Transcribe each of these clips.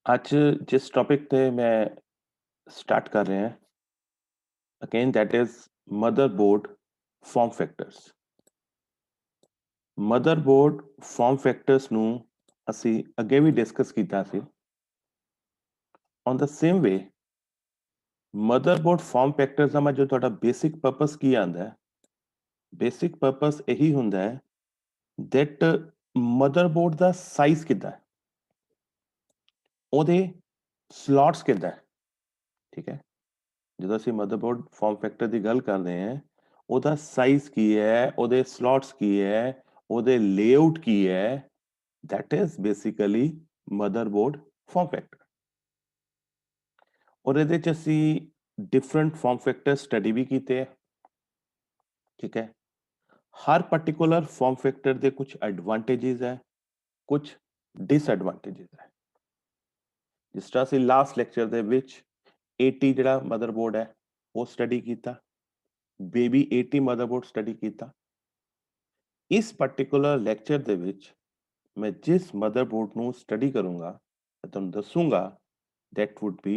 आज जिस टॉपिक पे मैं स्टार्ट कर रहे हैं again that is motherboard form factors. Motherboard form factors ਨੂੰ ਅਸੀਂ ਅੱਗੇ ਵੀ ਡਿਸਕਸ ਕੀਤਾ ਸੀ। On the same way motherboard form factors ਦਾ ਜੋ ਤੁਹਾਡਾ ਬੇਸਿਕ ਪਰਪਸ ਕੀ ਆਂਦਾ ਹੈ, ਬੇਸਿਕ ਪਰਪਸ ਇਹੀ ਹੁੰਦਾ ਹੈ that ਮਦਰਬੋਰਡ ਦਾ ਸਾਈਜ਼ ਕਿੱਦਾਂ ਹੈ, ਉਹਦੇ ਸਲੋਟਸ ਕਿੱਦਾਂ ਹੈ। ਠੀਕ ਹੈ, ਜਦੋਂ ਅਸੀਂ ਮਦਰਬੋਰਡ ਫਾਰਮ ਫੈਕਟਰ ਦੀ ਗੱਲ ਕਰਦੇ ਹਾਂ ਉਹਦਾ ਸਾਈਜ਼ ਕੀ ਹੈ, ਉਹਦੇ ਸਲੋਟਸ ਕੀ ਹੈ, ਉਹਦੇ ਲੇਆਊਟ ਕੀ ਹੈ, that is basically motherboard form factor। और ਇਹਦੇ ਚ ਅਸੀਂ डिफरेंट फॉर्म फैक्टर स्टडी भी ਕੀਤੇ ਹੈ। ठीक है, हर पर्टिकुलर फॉर्म फैक्टर ਦੇ कुछ एडवांटेजेस है, कुछ डिसएडवांटेजेस है। जिस तरह ਅਸੀਂ ਲਾਸਟ ਲੈਕਚਰ ਦੇ ਵਿੱਚ 80 ਜਿਹੜਾ ਮਦਰਬੋਰਡ ਹੈ ਉਹ ਸਟੱਡੀ ਕੀਤਾ, ਬੇਬੀ 80 ਮਦਰਬੋਰਡ ਸਟੱਡੀ ਕੀਤਾ। ਇਸ ਪਾਰਟਿਕੂਲਰ ਲੈਕਚਰ ਦੇ ਵਿੱਚ मैं जिस मदरबोर्ड ਨੂੰ स्टडी करूंगा मैं ਤੁਹਾਨੂੰ ਦੱਸੂਗਾ that would be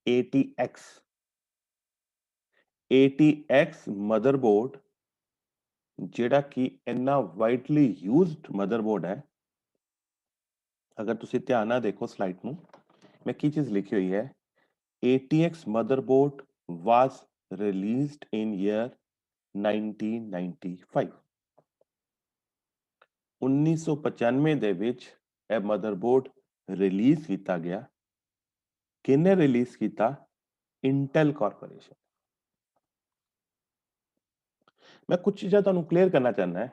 ATX। ATX motherboard ਜਿਹੜਾ ਕਿ ਇੰਨਾ ਵਾਈਡਲੀ ਯੂਜ਼ਡ ਮਦਰਬੋਰਡ ਹੈ। ਅਗਰ ਤੁਸੀਂ ਧਿਆਨ ਨਾਲ ਦੇਖੋ ਸਲਾਈਡ ਨੂੰ, ਮੈਂ ਕੀ ਚੀਜ਼ ਲਿਖੀ ਹੋਈ ਹੈ, ATX motherboard was released in year 1995। 1995 ਦੇ ਵਿੱਚ ਇਹ ਮਦਰਬੋਰਡ ਰਿਲੀਜ਼ ਕੀਤਾ ਗਿਆ। ਕਿਹਨੇ ਰਿਲੀਜ਼ ਕੀਤਾ? Intel corporation. मैं कुछ चीज़ें ਤੁਹਾਨੂੰ ਕਲੀਅਰ ਕਰਨਾ ਚਾਹੁੰਦਾ ਹੈ।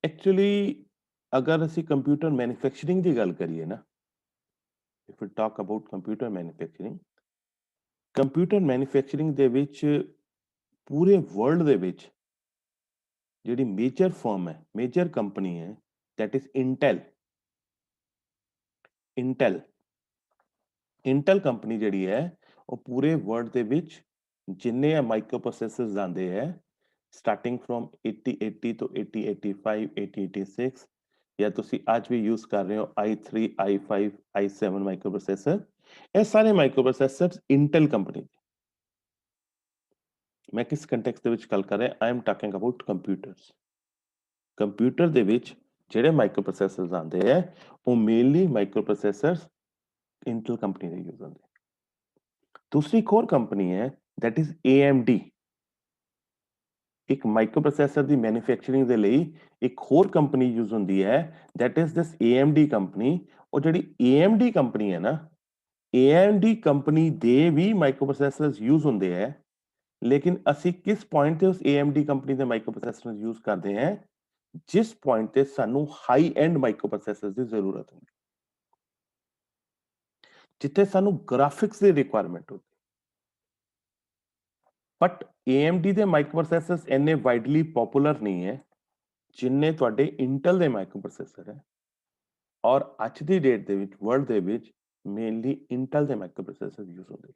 ਐਕਚੁਅਲੀ ਅਗਰ ਅਸੀਂ ਕੰਪਿਊਟਰ ਮੈਨੂਫੈਕਚਰਿੰਗ ਦੀ ਗੱਲ ਕਰੀਏ ਨਾ, if you talk about computer manufacturing ਦੇ ਵਿੱਚ ਪੂਰੇ ਵਰਲਡ ਦੇ ਵਿੱਚ ਜਿਹੜੀ ਮੇਜਰ ਫਰਮ ਹੈ, ਮੇਜਰ ਕੰਪਨੀ ਹੈ, that is Intel. Intel company ਜਿਹੜੀ ਹੈ ਉਹ ਪੂਰੇ ਵਰਲਡ ਦੇ ਵਿੱਚ ਜਿੰਨੇ ਆ ਮਾਈਕਰੋ ਪ੍ਰੋਸੈਸਰਸ ਆਉਂਦੇ ਹੈ, ਸਟਾਰਟਿੰਗ ਫਰੋਮ 8080 ਤੋਂ 8085 8086 ਜਾਂ ਤੁਸੀਂ ਅੱਜ ਵੀ ਯੂਜ਼ ਕਰ ਰਹੇ ਹੋ i3 i5 i7 micro processor, ਇਹ ਸਾਰੇ ਮਾਈਕਰੋ ਪ੍ਰੋਸੈਸਰਸ ਇੰਟਲ ਕੰਪਨੀ ਦੇ। ਮੈਂ ਕਿਸ ਕੰਟੈਕਸਟ ਦੇ ਵਿੱਚ ਗੱਲ ਕਰ ਰਿਹਾ? I am talking about computers. Computer ਦੇ ਵਿੱਚ ਜਿਹੜੇ ਮਾਈਕਰੋ ਪ੍ਰੋਸੈਸਰਸ ਆਉਂਦੇ ਹੈ ਉਹ ਮੇਨਲੀ ਮਾਈਕਰੋ ਪ੍ਰੋਸੈਸਰਸ ਇੰਟਲ ਕੰਪਨੀ ਦੇ ਯੂਜ਼ ਹੁੰਦੇ। दूसरी एक और कंपनी है दैट इज AMD। एक माइक्रो प्रोसेसर ਦੀ ਮੈਨੂਫੈਕਚਰਿੰਗ ਦੇ ਲਈ ਇੱਕ ਹੋਰ ਕੰਪਨੀ ਯੂਜ਼ ਹੁੰਦੀ ਹੈ, that is this AMD company. ਉਹ ਜਿਹੜੀ AMD ਕੰਪਨੀ ਹੈ ਨਾ, AMD ਕੰਪਨੀ ਦੇ ਵੀ ਮਾਈਕਰੋ ਪ੍ਰੋਸੈਸਰਸ ਯੂਜ਼ ਹੁੰਦੇ ਹੈ, लेकिन ਅਸੀਂ ਕਿਸ ਪੁਆਇੰਟ ਤੇ ਉਸ AMD ਕੰਪਨੀ ਦੇ ਮਾਈਕਰੋ ਪ੍ਰੋਸੈਸਰਸ ਯੂਜ਼ ਕਰਦੇ ਹਾਂ? ਜਿਸ ਪੁਆਇੰਟ ਤੇ ਸਾਨੂੰ ਹਾਈ ਐਂਡ ਮਾਈਕਰੋ ਪ੍ਰੋਸੈਸਰਸ ਦੀ ਜ਼ਰੂਰਤ ਹੁੰਦੀ, ਜਿੱਥੇ ਸਾਨੂੰ ਗ੍ਰਾਫਿਕਸ ਦੀ ਰਿਕੁਆਇਰਮੈਂਟ ਹੁੰਦੀ। ਬਟ AMD ਦੇ ਮਾਈਕਰੋ ਪ੍ਰੋਸੈਸਰਸ ਇੰਨੇ ਵਾਈਡਲੀ ਪਪੂਲਰ ਨਹੀਂ ਹੈ ਜਿੰਨੇ ਤੁਹਾਡੇ ਇੰਟਲ ਦੇ ਮਾਈਕਰੋ ਪ੍ਰੋਸੈਸਰ ਹੈ। ਔਰ ਅੱਜ ਦੀ ਡੇਟ ਦੇ ਵਿੱਚ ਵਰਲਡ ਦੇ ਵਿੱਚ ਮੇਨਲੀ ਇੰਟਲ ਦੇ ਮਾਈਕਰੋ ਪ੍ਰੋਸੈਸਰ ਯੂਜ਼ ਹੁੰਦੇ।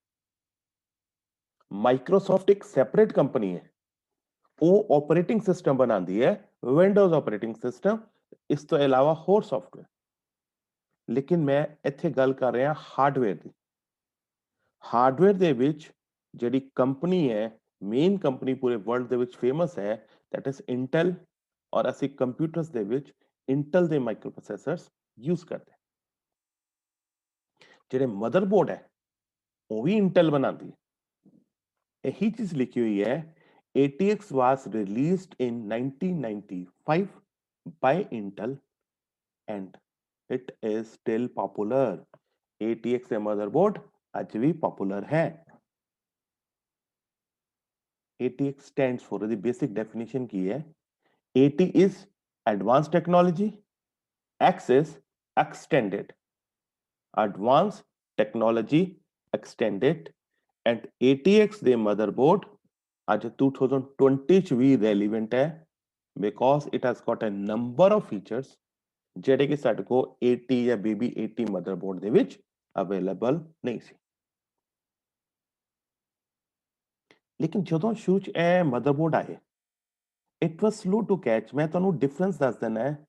ਮਾਈਕਰੋਸਾਫਟ ਇੱਕ ਸੈਪਰੇਟ ਕੰਪਨੀ ਹੈ, ਉਹ ਆਪਰੇਟਿੰਗ ਸਿਸਟਮ ਬਣਾਉਂਦੀ ਹੈ, ਵਿੰਡੋਜ਼ ਆਪਰੇਟਿੰਗ ਸਿਸਟਮ, ਇਸ ਤੋਂ ਇਲਾਵਾ ਹੋਰ ਸੌਫਟਵੇਅਰ। ਲੇਕਿਨ ਮੈਂ ਇੱਥੇ ਗੱਲ ਕਰ ਰਿਹਾ ਹਾਰਡਵੇਅਰ ਦੀ। ਹਾਰਡਵੇਅਰ ਦੇ ਵਿੱਚ ਜਿਹੜੀ ਕੰਪਨੀ ਹੈ, ਮੇਨ ਕੰਪਨੀ ਪੂਰੇ ਵਰਲਡ ਦੇ ਵਿੱਚ ਫੇਮਸ ਹੈ, that is ਇੰਟਲ। ਔਰ ਅਸੀਂ ਕੰਪਿਊਟਰਸ ਦੇ ਵਿੱਚ ਇੰਟਲ ਦੇ ਮਾਈਕਰੋ ਪ੍ਰੋਸੈਸਰਸ ਯੂਜ਼ ਕਰਦੇ। ਜਿਹੜੇ ਮਦਰਬੋਰਡ ਹੈ ਉਹ ਵੀ ਇੰਟਲ ਬਣਾਉਂਦੀ ਹੈ। ਇਹੀ ਚੀਜ਼ ਲਿਖੀ ਹੋਈ ਹੈ, ATX was released in 1995 by Intel and it is still popular। ATX ਦੇ ਮਦਰਬੋਰਡ ਅੱਜ ਵੀ ਪਪੂਲਰ ਹੈ। ATX stands for the basic definition की है, AT is advanced technology, X is extended, advanced technology extended, and ATX ਦੇ motherboard ਅੱਜ 2020 ਚ ਵੀ relevant ਹੈ because it has got a number of features ਜਿਹੜੇ ਕਿ ਸਾਡੇ ਕੋਲ 80 ਜਾਂ ਬੇਬੀ 80 motherboard ਦੇ ਵਿੱਚ available ਨਹੀਂ ਸੀ। लेकिन ਜਦੋਂ ਸ਼ੁਰੂ ਚ ਇਹ ਮਦਰਬੋਰਡ ਆਏ, it was slow to catch. ਮੈਂ ਤੁਹਾਨੂੰ ਡਿਫਰੈਂਸ ਦੱਸ ਦੇਣਾ ਹੈ।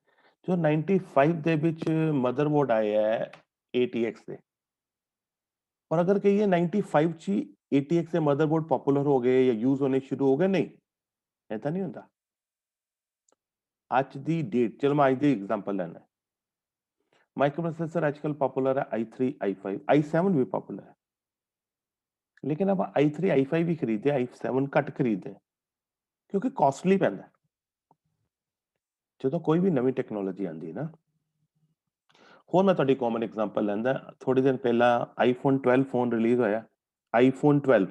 ਜੋ 95 ਦੇ ਵਿੱਚ ਮਦਰਬੋਰਡ ਆਏ ਹੈ ATX ਦੇ, और अगर कहिए 95 ची ATX ਦੇ ਮਦਰਬੋਰਡ ਪਪੂਲਰ ਹੋ ਗਏ ਜਾਂ ਯੂਜ਼ ਹੋਣੇ ਸ਼ੁਰੂ ਹੋ ਗਏ, ਨਹੀਂ ਐਦਾਂ ਨਹੀਂ ਹੁੰਦਾ। ਅੱਜ ਦੀ ਡੇਟ, ਚਲੋ ਮੈਂ ਅੱਜ ਦੀ ਐਗਜ਼ਾਮਪਲ ਲੈਣਾ, ਮਾਈਕਰੋ ਪ੍ਰੋਸੈਸਰ ਅੱਜ ਕੱਲ ਪਪੂਲਰ ਹੈ i3 i5 i7 ਵੀ ਪਪੂਲਰ ਹੈ, ਲੇਕਿਨ ਆਪਾਂ i3 i5 ਵੀ ਖਰੀਦਦੇ i7 ਘੱਟ ਖਰੀਦਦੇ ਕਿਉਂਕਿ ਕਾਸਟਲੀ ਪੈਂਦਾ। ਜਦੋਂ ਕੋਈ ਵੀ ਨਵੀਂ ਟੈਕਨੋਲੋਜੀ ਆਉਂਦੀ ਹੈ ਨਾ, ਹੁਣ ਮੈਂ ਤੁਹਾਡੀ ਕਾਮਨ ਐਗਜ਼ਾਮਪਲ ਲੈਂਦਾ, ਥੋੜੇ ਦਿਨ ਪਹਿਲਾਂ ਆਈਫੋਨ 12 ਫੋਨ ਰਿਲੀਜ਼ ਹੋਇਆ, ਆਈਫੋਨ 12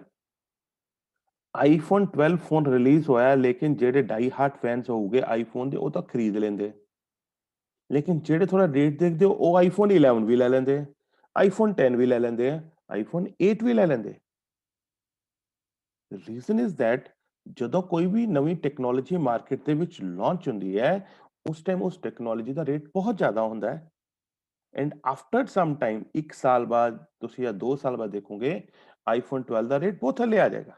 ਆਈਫੋਨ 12 ਫੋਨ ਰਿਲੀਜ਼ ਹੋਇਆ, ਲੇਕਿਨ ਜਿਹੜੇ ਡਾਈ ਹਾਰਟ ਫੈਨਸ ਹੋਊਗੇ ਆਈਫੋਨ ਦੇ ਉਹ ਤਾਂ ਖਰੀਦ ਲੈਂਦੇ, ਲੇਕਿਨ ਜਿਹੜੇ ਥੋੜਾ ਰੇਟ ਦੇਖਦੇ ਉਹ ਆਈਫੋਨ 11 ਵੀ ਲੈ ਲੈਂਦੇ, ਆਈਫੋਨ 10 ਵੀ ਲੈ ਲੈਂਦੇ ਆ, ਆਈਫੋਨ 8 ਵੀ ਲੈ ਲੈਂਦੇ। ਰੀਜ਼ਨ ਇਜ਼ ਦੈਟ ਜਦੋਂ ਕੋਈ ਵੀ ਨਵੀਂ ਟੈਕਨੋਲੋਜੀ ਮਾਰਕੀਟ ਦੇ ਵਿੱਚ ਲਾਂਚ ਹੁੰਦੀ ਹੈ, ਉਸ ਟਾਈਮ ਉਸ ਟੈਕਨੋਲੋਜੀ ਦਾ ਰੇਟ ਬਹੁਤ ਜ਼ਿਆਦਾ ਹੁੰਦਾ ਹੈ, ਐਂਡ ਆਫਟਰ ਸਮ ਟਾਈਮ 1 ਸਾਲ ਬਾਅਦ ਤੁਸੀਂ ਜਾਂ 2 ਸਾਲ ਬਾਅਦ ਦੇਖੋਗੇ ਆਈਫੋਨ 12 ਦਾ ਰੇਟ ਬਹੁਤ ਥੱਲੇ ਆ ਜਾਏਗਾ।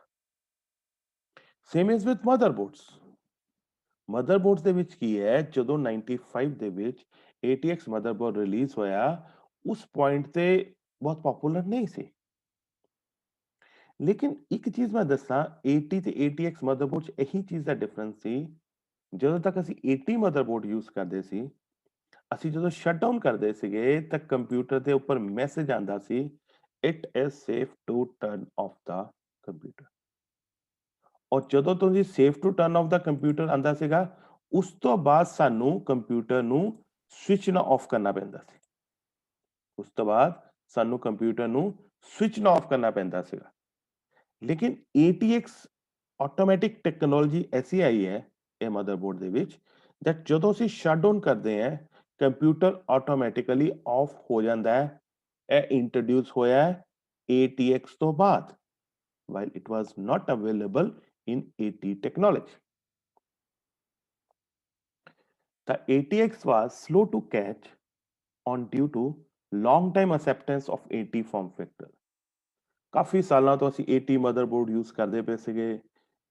Same is with motherboards. Motherboards ਦੇ ਵਿੱਚ ਕੀ ਹੈ, ਜਦੋਂ 95 ਦੇ ਵਿੱਚ ATX ਮਦਰਬੋਰਡ ਰਿਲੀਜ਼ ਹੋਇਆ, ਉਸ ਪੁਆਇੰਟ ਤੇ ਬਹੁਤ ਪਪੂਲਰ ਨਹੀਂ ਸੀ, ਲੇਕਿਨ ਇੱਕ ਚੀਜ਼ ਮੈਂ ਦੱਸਾਂ, 80 ਤੇ ATX ਮਦਰਬੋਰਡ 'ਚ ਇਹੀ ਚੀਜ਼ ਦਾ ਡਿਫਰੈਂਸ ਸੀ, ਜਦੋਂ ਤੱਕ ਅਸੀਂ 80 ਮਦਰਬੋਰਡ ਯੂਜ਼ ਕਰਦੇ ਸੀ, ਅਸੀਂ ਜਦੋਂ ਸ਼ਟ ਡਾਊਨ ਕਰਦੇ ਸੀਗੇ ਤਾਂ ਕੰਪਿਊਟਰ ਦੇ ਉੱਪਰ ਮੈਸੇਜ ਆਂਦਾ ਸੀ, it is safe to turn off the computer. ਔਰ ਜਦੋਂ ਤੁਸੀਂ safe to turn off the computer ਆਂਦਾ ਸੀਗਾ, ਉਸ ਤੋਂ ਬਾਅਦ ਸਾਨੂੰ ਕੰਪਿਊਟਰ ਨੂੰ ਸਵਿਚ ਨਾ ਆਫ ਕਰਨਾ ਪੈਂਦਾ ਸੀ, ਉਸ ਤੋਂ ਬਾਅਦ ਸਾਨੂੰ ਕੰਪਿਊਟਰ ਨੂੰ ਸਵਿਚ ਨਾ ਆਫ ਕਰਨਾ ਪੈਂਦਾ ਸੀਗਾ। ਲੇਕਿਨ ATX ਆਟੋਮੈਟਿਕ ਟੈਕਨੋਲੋਜੀ ਐਸੀ ਆਈ ਹੈ ਇਹ ਮਦਰਬੋਰਡ ਦੇ ਵਿੱਚ, that ਜਦੋਂ ਅਸੀਂ ਸ਼ਟ ਡਾਊਨ ਕਰਦੇ ਹਾਂ, ਕੰਪਿਊਟਰ ਆਟੋਮੈਟਿਕਲੀ ਆਫ ਹੋ ਜਾਂਦਾ ਹੈ। ਇਹ ਇੰਟਰੋਡਿਊਸ ਹੋਇਆ ਹੈ ATX ਤੋਂ ਬਾਅਦ, while it was not available in AT technology. The ATX was slow to catch on due to long time acceptance of AT form factor. ਕਾਫੀ ਸਾਲਾਂ ਤੋਂ ਅਸੀਂ AT ਮਦਰਬੋਰਡ ਯੂਜ਼ ਕਰਦੇ ਪਏ ਸੀਗੇ,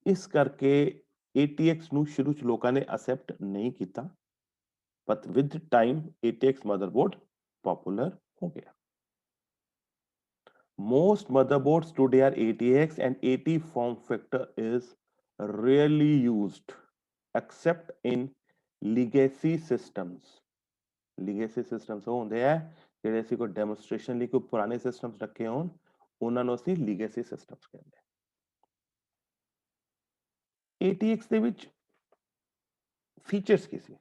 ਇਸ ਕਰਕੇ ATX ਨੂੰ ਸ਼ੁਰੂ ਚ ਲੋਕਾਂ ਨੇ ਅਸੈਪਟ ਨਹੀਂ ਕੀਤਾ, but with time ATX motherboard popular ਹੋ ਗਿਆ। Most motherboards today are ATX and AT form factor is rarely used except in legacy systems. Legacy systems ਉਹ ਹੁੰਦੇ ਆ ਜਿਹੜੇ ਅਸੀਂ ਕੋਈ ਡੈਮੋਨਸਟ੍ਰੇਸ਼ਨ ਲਈ ਕੋਈ ਪੁਰਾਣੇ ਸਿਸਟਮਸ ਰੱਖੇ ਹੋਣ, ਉਹਨਾਂ ਨੂੰ ਅਸੀਂ legacy systems ਕਹਿੰਦੇ ਆ। ATX ਦੇ ਵਿੱਚ ਫੀਚਰਸ ਕੀ ਸੀ?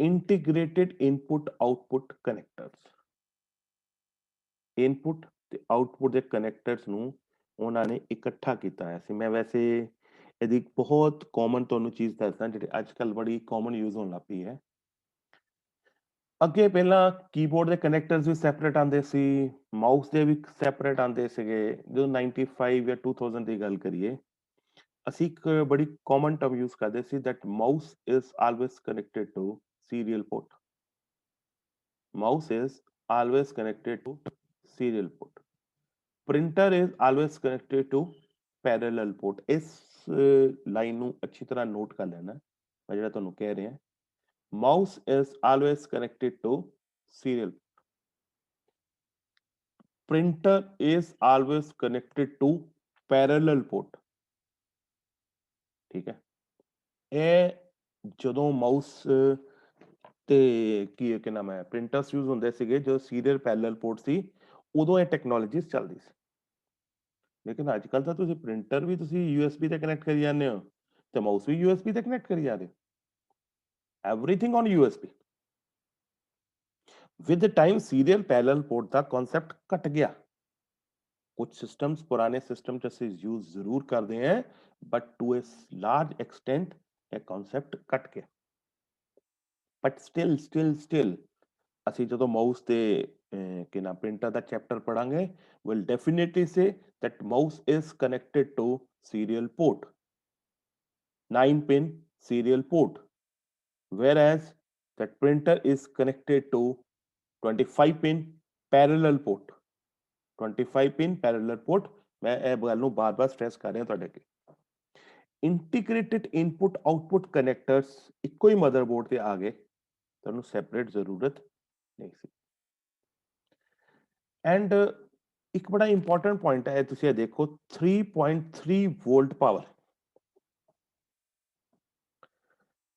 ਇੰਟੀਗ੍ਰੇਟਿਡ ਇਨਪੁਟ ਆਊਟਪੁੱਟ ਕਨੈਕਟਰਸ, ਇਨਪੁਟ ਤੇ ਆਊਟਪੁੱਟ ਦੇ ਕਨੈਕਟਰਸ ਨੂੰ ਉਹਨਾਂ ਨੇ ਇਕੱਠਾ ਕੀਤਾ ਹੋਇਆ ਸੀ। ਮੈਂ ਵੈਸੇ ਇਹਦੀ ਬਹੁਤ ਕਾਮਨ ਤੁਹਾਨੂੰ ਚੀਜ਼ ਦੱਸਦਾ, ਜਿਹੜੀ ਅੱਜ ਕੱਲ ਬੜੀ ਕਾਮਨ ਯੂਜ਼ ਹੋਣ ਲੱਗ ਪਈ ਹੈ। ਅੱਗੇ ਪਹਿਲਾਂ ਕੀਬੋਰਡ ਦੇ ਕਨੈਕਟਰਸ ਵੀ ਸੈਪਰੇਟ ਆਉਂਦੇ ਸੀ, ਮਾਊਸ ਦੇ ਵੀ ਸੈਪਰੇਟ ਆਉਂਦੇ ਸੀਗੇ। ਜਦੋਂ 95 ਜਾਂ 2000 ਦੀ ਗੱਲ ਕਰੀਏ, ਅਸੀਂ ਇੱਕ ਬੜੀ ਕਾਮਨ ਟਰਮ ਯੂਜ਼ ਕਰਦੇ ਸੀ, that mouse is always connected to serial port. Mouse is always connected to serial port. Printer is always connected to parallel port. ਇਸ ਲਾਈਨ ਨੂੰ ਅੱਛੀ ਤਰ੍ਹਾਂ ਨੋਟ ਕਰ ਲੈਣਾ, ਮੈਂ ਜਿਹੜਾ ਤੁਹਾਨੂੰ ਕਹਿ ਰਿਹਾ, mouse is always connected to serial. Printer is always connected to parallel port. ਠੀਕ ਹੈ, ਇਹ ਜਦੋਂ ਮਾਊਸ ਤੇ ਕੀ ਨਾਮ ਹੈ ਪ੍ਰਿੰਟਰਸ ਯੂਜ਼ ਹੁੰਦੇ ਸੀਗੇ, ਜਦੋਂ ਸੀਰੀਅਲ ਪੈਰਲਲ ਪੋਰਟ ਸੀ, ਉਦੋਂ ਇਹ ਟੈਕਨੋਲੋਜੀਜ਼ ਚੱਲਦੀ ਸੀ। ਲੇਕਿਨ ਅੱਜ ਕੱਲ ਤਾਂ ਤੁਸੀਂ ਪ੍ਰਿੰਟਰ ਵੀ ਤੁਸੀਂ USB ਤੇ ਕਨੈਕਟ ਕਰੀ ਜਾਂਦੇ ਹੋ ਤੇ ਮਾਊਸ ਵੀ USB ਤੇ ਕਨੈਕਟ ਕਰੀ ਜਾ ਰਹੇ ਹੋ, everything on USB। With time serial parallel port the concept ਘਟ ਗਿਆ। ਕੁਝ ਸਿਸਟਮਸ ਪੁਰਾਣੇ ਸਿਸਟਮ ਚ ਅਸੀਂ ਯੂਜ਼ ਜ਼ਰੂਰ ਕਰਦੇ ਹਾਂ, but to a large extent ਇਹ ਕਨਸੈਪਟ ਘਟ ਗਿਆ। ਬਟ ਸਟਿਲ ਅਸੀਂ ਜਦੋਂ ਮਾਊਸ ਤੇ ਕਿ ਨਾ ਪ੍ਰਿੰਟਰ ਦਾ ਚੈਪਟਰ ਪੜਾਂਗੇ, will definitely say that mouse is connected to serial port, 9-pin serial port, whereas that printer is connected to 25-pin parallel port. 25-pin parallel port, मैं ਇਹ ਗੱਲ ਨੂੰ ਬਾਰ-ਬਾਰ ਸਟ੍ਰੈਸ ਕਰ ਰਿਹਾ ਤੁਹਾਡੇ ਅੱਗੇ। ਇੰਟੀਗ੍ਰੇਟਿਡ ਇਨਪੁਟ ਆਊਟਪੁੱਟ ਕਨੈਕਟਰਸ ਇੱਕੋ ਹੀ ਮਦਰਬੋਰਡ ਤੇ ਆ ਗਏ, ਤੁਹਾਨੂੰ ਸੈਪਰੇਟ ਜ਼ਰੂਰਤ ਨਹੀਂ ਸੀ। एंड एक बड़ा इंपॉर्टेंट पॉइंट है, तुसी देखो 3.3 वोल्ट पावर।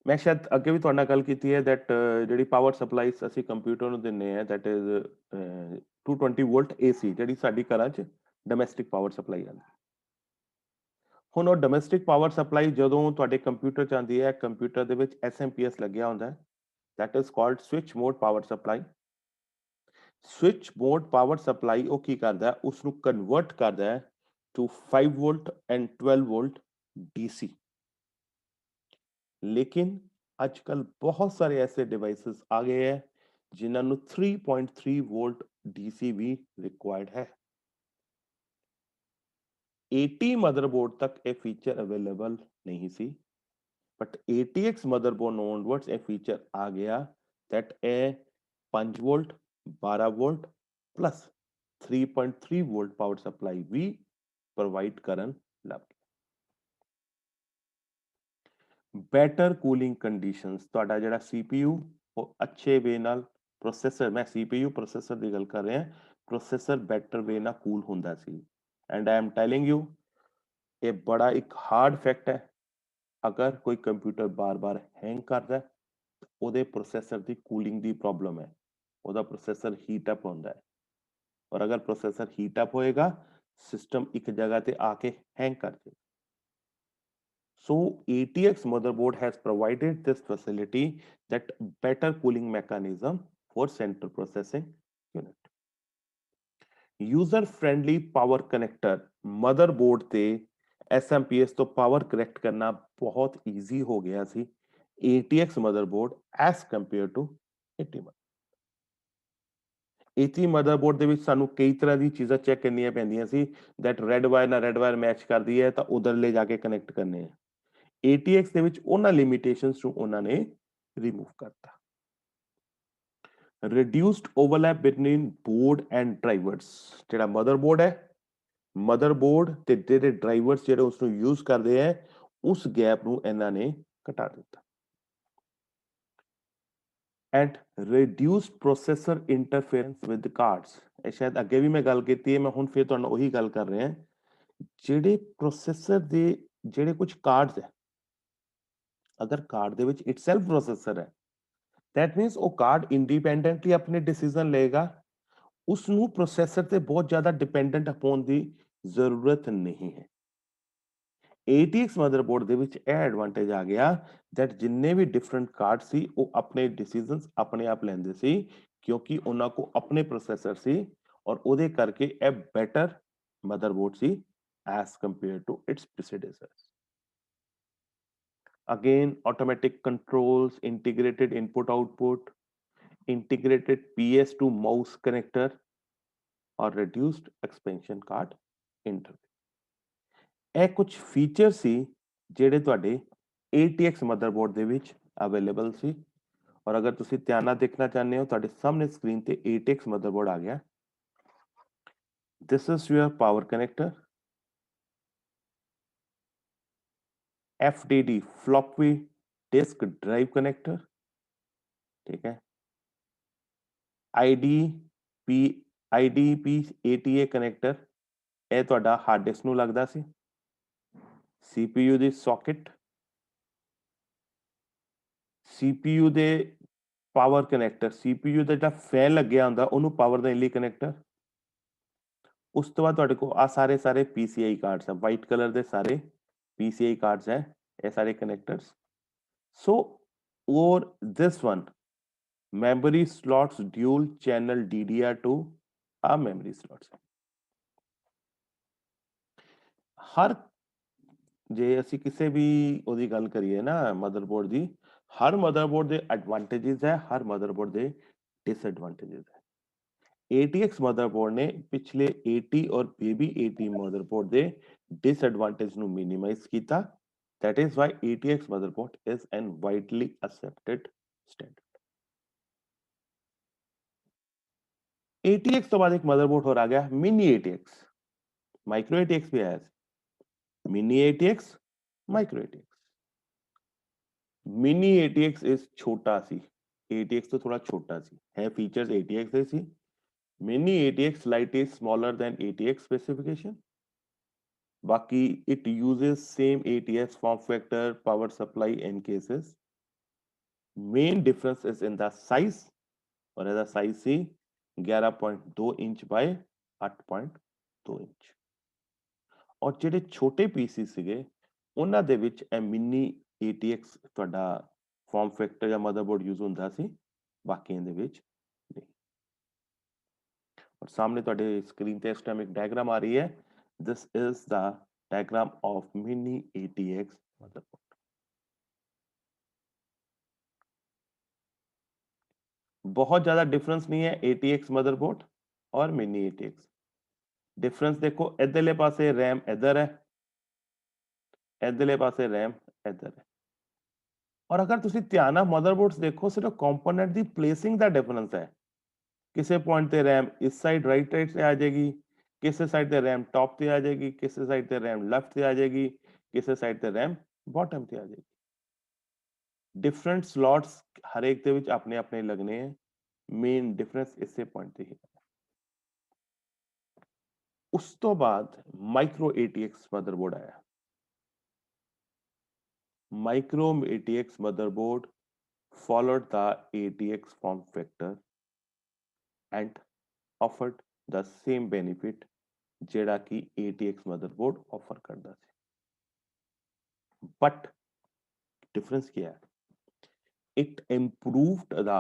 मैं शायद अगे भी तुहाडे नाल गल कीती है दैट ਜਿਹੜੀ ਪਾਵਰ ਸਪਲਾਈ ਅਸੀਂ ਕੰਪਿਊਟਰ ਨੂੰ ਦਿੰਨੇ ਆ दैट इज 220 ਵੋਲਟ AC ਜਿਹੜੀ ਸਾਡੀ ਘਰਾਂ 'ਚ ਡੋਮੈਸਟਿਕ ਪਾਵਰ ਸਪਲਾਈ ਆਂਦੀ। ਹੁਣ ਉਹ ਡੋਮੈਸਟਿਕ ਪਾਵਰ ਸਪਲਾਈ ਜਦੋਂ ਤੁਹਾਡੇ ਕੰਪਿਊਟਰ 'ਚ ਆਂਦੀ ਹੈ, ਕੰਪਿਊਟਰ ਦੇ ਵਿੱਚ SMP ਲੱਗਿਆ ਹੁੰਦਾ ਹੈ, that is called switch mode power supply. Switch mode power supply ਉਹ ਕੀ ਕਰਦਾ ਹੈ, ਉਸ ਨੂੰ ਕਨਵਰਟ ਕਰਦਾ ਹੈ to 5 volt and 12 volt DC। लेकिन आजकल बहुत सारे ऐसे डिवाइसेस आ गए हैं जिन्हां ਨੂੰ 3.3 वोल्ट DC भी रिक्वायर्ड है। 80 मदरबोर्ड तक ਇਹ फीचर अवेलेबल नहीं सी, बट ATX मदरबोर्ड ऑनवर्ड्स ਇਹ फीचर आ गया दैट ਇਹ 5 volt 12 volt plus 3.3 volt power supply भी प्रोवाइड करन लग गया। बेटर कूलिंग कंडीशंस ਤੁਹਾਡਾ ਜਿਹੜਾ CPU ਉਹ ਅੱਛੇ ਵੇ ਨਾਲ ਪ੍ਰੋਸੈਸਰ, ਮੈਂ CPU ਪ੍ਰੋਸੈਸਰ ਦੀ ਗੱਲ ਕਰ ਰਿਹਾ, ਪ੍ਰੋਸੈਸਰ ਬੈਟਰ ਵੇ ਨਾਲ ਕੂਲ ਹੁੰਦਾ ਸੀ। And I am telling you ਇਹ ਬੜਾ ਇੱਕ ਹਾਰਡ ਫੈਕਟ ਹੈ, ਅਗਰ ਕੋਈ ਕੰਪਿਊਟਰ ਬਾਰ-ਬਾਰ ਹੈਂਗ ਕਰਦਾ ਹੈ ਉਹਦੇ ਪ੍ਰੋਸੈਸਰ ਦੀ ਕੂਲਿੰਗ ਦੀ ਪ੍ਰੋਬਲਮ ਹੈ, ਉਹਦਾ ਪ੍ਰੋਸੈਸਰ ਹੀਟ ਅਪ ਹੁੰਦਾ ਹੈ, ਔਰ ਅਗਰ ਪ੍ਰੋਸੈਸਰ ਹੀਟ ਅਪ ਹੋਏਗਾ ਸਿਸਟਮ ਇੱਕ ਜਗ੍ਹਾ ਤੇ ਆ ਕੇ ਹੈਂਗ ਕਰ ਜਾਏਗਾ। So ATX motherboard has provided this facility, that better cooling mechanism for central processing unit। User friendly power connector motherboard ਤੇ SMPS ਤੋਂ power connect ਕਰਨਾ ਬਹੁਤ easy ਹੋ ਗਿਆ ਸੀ ATX motherboard as compared to AT AC motherboard ਦੇ ਵਿੱਚ ਸਾਨੂੰ ਕਈ ਤਰ੍ਹਾਂ ਦੀ ਚੀਜ਼ਾਂ ਚੈੱਕ ਕਰਨੀਆਂ ਪੈਂਦੀਆਂ ਸੀ, that ਰੈਡ ਵਾਇਰ ਨਾਲ ਰੈਡ ਵਾਇਰ ਮੈਚ ਕਰਦੀ ਹੈ ਤਾਂ ਉਧਰਲੇ ਜਾ ਕੇ ਕਨੈਕਟ ਕਰਨੇ ਆ। ATX ਦੇ ਵਿੱਚ ਉਹਨਾਂ ਲਿਮਿਟੇਸ਼ਨਸ ਨੂੰ ਉਹਨਾਂ ਨੇ ਰਿਮੂਵ ਕਰਤਾ। reduced overlap between board and drivers। ਜਿਹੜਾ ਮਦਰਬੋਰਡ ਹੈ, ਮਦਰਬੋਰਡ ਤੇ ਜਿਹੜੇ ਡਰਾਈਵਰਸ ਜਿਹੜੇ ਉਸ ਨੂੰ ਯੂਜ਼ ਕਰਦੇ ਹੈ, ਉਸ ਗੈਪ ਨੂੰ ਇਹਨਾਂ ਨੇ ਘਟਾ ਦਿੱਤਾ। And reduced processor interference with cards। ਇਹ ਸ਼ਾਇਦ ਅੱਗੇ ਵੀ ਮੈਂ ਗੱਲ ਕੀਤੀ ਹੈ, ਮੈਂ ਹੁਣ ਫਿਰ ਤੁਹਾਨੂੰ ਉਹੀ ਗੱਲ ਕਰ ਰਿਹਾ। ਜਿਹੜੇ ਪ੍ਰੋਸੈਸਰ ਦੇ ਜਿਹੜੇ ਕੁਝ ਕਾਰਡਸ ਹੈ, ਅਗਰ ਕਾਰਡ ਦੇ ਵਿੱਚ ਇਟਸੈਲਫ ਪ੍ਰੋਸੈਸਰ ਹੈ, दैट मीन्स ਉਹ ਕਾਰਡ ਇੰਡੀਪੈਂਡੈਂਟਲੀ ਆਪਣੇ ਡਿਸੀਜਨ ਲਏਗਾ, ਉਸ ਨੂੰ ਪ੍ਰੋਸੈਸਰ ਤੇ ਬਹੁਤ ਜ਼ਿਆਦਾ ਡਿਪੈਂਡੈਂਟ ਹੋਣ ਦੀ ਜ਼ਰੂਰਤ ਨਹੀਂ ਹੈ। ATX ਮਦਰਬੋਰਡ ਦੇ ਵਿੱਚ ਇਹ ਐਡਵਾਂਟੇਜ ਆ ਗਿਆ दैट ਜਿੰਨੇ ਵੀ ਡਿਫਰੈਂਟ ਕਾਰਡ ਸੀ ਉਹ ਆਪਣੇ ਡਿਸੀਜਨਸ ਆਪਣੇ ਆਪ ਲੈਂਦੇ ਸੀ, ਕਿਉਂਕਿ ਉਹਨਾਂ ਕੋ ਆਪਣੇ ਪ੍ਰੋਸੈਸਰ ਸੀ, ਔਰ ਉਹਦੇ ਕਰਕੇ ਇਹ better motherboard C as compared to its predecessors। Again, automatic controls, integrated input output, integrated PS to mouse connector or reduced expansion card interface। ਇਹ ਕੁਝ ਫੀਚਰ ਸੀ ਜਿਹੜੇ ਤੁਹਾਡੇ ATX ਮਦਰਬੋਰਡ ਦੇ ਵਿੱਚ ਅਵੇਲੇਬਲ ਸੀ, ਔਰ ਅਗਰ ਤੁਸੀਂ ਧਿਆਨ ਨਾਲ ਦੇਖਣਾ ਚਾਹੁੰਦੇ ਹੋ ਤੁਹਾਡੇ ਸਾਹਮਣੇ ਸਕਰੀਨ ਤੇ ATX ਮਦਰਬੋਰਡ ਆ ਗਿਆ। This is your power connector, FDD floppy disk drive connector, ठीक है, IDP ATA ਕਨੈਕਟਰ, ਇਹ ਤੁਹਾਡਾ ਹਾਰਡ ਡਿਸਕ ਨੂੰ ਲੱਗਦਾ ਸੀ। CPU ਦੀ ਸੌਕਟ, CPU ਦੇ ਪਾਵਰ ਕਨੈਕਟਰ, CPU ਦਾ ਜਿਹੜਾ ਫੈਨ ਲੱਗਿਆ ਹੁੰਦਾ ਉਹਨੂੰ ਪਾਵਰ ਦੇਣ ਲਈ ਕਨੈਕਟਰ। ਉਸ ਤੋਂ ਬਾਅਦ ਤੁਹਾਡੇ ਕੋਲ ਆ ਸਾਰੇ PCI ਕਾਰਡਸ ਹੈ, ਵਾਈਟ ਕਲਰ ਦੇ ਸਾਰੇ PCI ਕਾਰਡਸ ਹੈ, ਇਹ ਸਾਰੇ ਕਨੈਕਟਰਸ। ਸੋ और this one memory slots dual channel DDR2 ਆ memory slots ਹੈ। ਹਰ ਜੇ ਅਸੀਂ ਕਿਸੇ ਵੀ ਉਹਦੀ ਗੱਲ ਕਰੀਏ ਨਾ ਮਦਰਬੋਰਡ ਦੀ, ਹਰ ਮਦਰਬੋਰਡ ਦੇ ਐਡਵਾਂਟੇजेस ਹੈ, ਹਰ ਮਦਰਬੋਰਡ ਦੇ डिसएडवांटेजेस है। ATX मदरबोर्ड ने पिछले 80 और बेबी 80 मदरबोर्ड ਦੇ डिसएडवांटेज ਨੂੰ मिनिमाइज ਕੀਤਾ। That is why ATX motherboard is an widely accepted standard। ATX ਤੋਂ ਬਾਅਦ ਇੱਕ ਮਦਰਬੋਰਡ ਹੋਰ ਆ ਗਿਆ मिनी ATX। माइक्रो ATX भी आया ਸੀ, mini ATX, micro ATX। Mini ATX is ਛੋਟਾ ਸੀ, ATX ਤੋਂ ਥੋੜਾ ਛੋਟਾ ਸੀ, ਹੈ ਫੀਚਰਸ ATX ਦੇ ਸੀ, Mini ATX slightly smaller than ATX specification. Baki, it uses same ATX form factor, power supply in cases. Main difference is in the size, और ਇਹਦਾ size ਸੀ 11.2 inch ਬਾਈ 8.2 inch. ਔਰ ਜਿਹੜੇ ਛੋਟੇ ਪੀਸੀ ਸੀਗੇ ਉਹਨਾਂ ਦੇ ਵਿੱਚ ਇਹ ਮਿਨੀ ATX ਤੁਹਾਡਾ ਫਾਰਮ ਫੈਕਟਰ ਜਾਂ ਮਦਰਬੋਰਡ ਯੂਜ਼ ਹੁੰਦਾ ਸੀ, ਬਾਕੀਆਂ ਦੇ ਵਿੱਚ ਨਹੀਂ। ਔਰ ਸਾਹਮਣੇ ਤੁਹਾਡੇ ਸਕਰੀਨ ਤੇ ਇਸ ਟਾਈਮ ਇੱਕ ਡਾਇਗਰਾਮ ਆ ਰਹੀ ਹੈ, this is the diagram of mini ATX motherboard. बहुत ज्यादा डिफरेंस नहीं है ATX मदरबोर्ड और मिनी ATX। डिफरेंस देखो, इधरले पासे रैम इधर है, इधरले पासे रैम इधर है। और अगर ਤੁਸੀਂ ਧਿਆਨ ਨਾਲ ਮਦਰਬੋਰਡਸ ਦੇਖੋ, ਸਿਰਫ ਕੰਪੋਨੈਂਟ ਦੀ ਪਲੇਸਿੰਗ ਦਾ ਡਿਫਰੈਂਸ ਹੈ। ਕਿਸੇ ਪੁਆਇੰਟ ਤੇ ਰੈਮ ਇਸ ਸਾਈਡ ਰਾਈਟ ਤੇ ਆ ਜਾਏਗੀ, ਕਿਸੇ ਸਾਈਡ ਤੇ ਰੈਮ ਟੌਪ ਤੇ ਆ ਜਾਏਗੀ, ਕਿਸੇ ਸਾਈਡ ਤੇ ਰੈਮ ਲੈਫਟ ਤੇ ਆ ਜਾਏਗੀ, ਕਿਸੇ ਸਾਈਡ ਤੇ ਰੈਮ ਬਾਟਮ ਤੇ ਆ ਜਾਏਗੀ। डिफरेंट स्लॉट्स हर एक ਦੇ ਵਿੱਚ ਆਪਣੇ ਆਪਣੇ ਲੱਗਨੇ ਹੈ, ਮੇਨ ਡਿਫਰੈਂਸ ਇਸੇ ਪੁਆਇੰਟ ਤੇ ਹੀ ਹੈ। ਉਸ ਤੋਂ ਬਾਅਦ ਮਾਈਕਰੋ ATX ਮਦਰਬੋਰਡ ਆਇਆ। Micro ATX motherboard followed the ATX form factor and offered the same benefit ਜਿਹੜਾ ਕਿ ATX motherboard offer ਕਰਦਾ ਸੀ। But difference क्या है? It improved the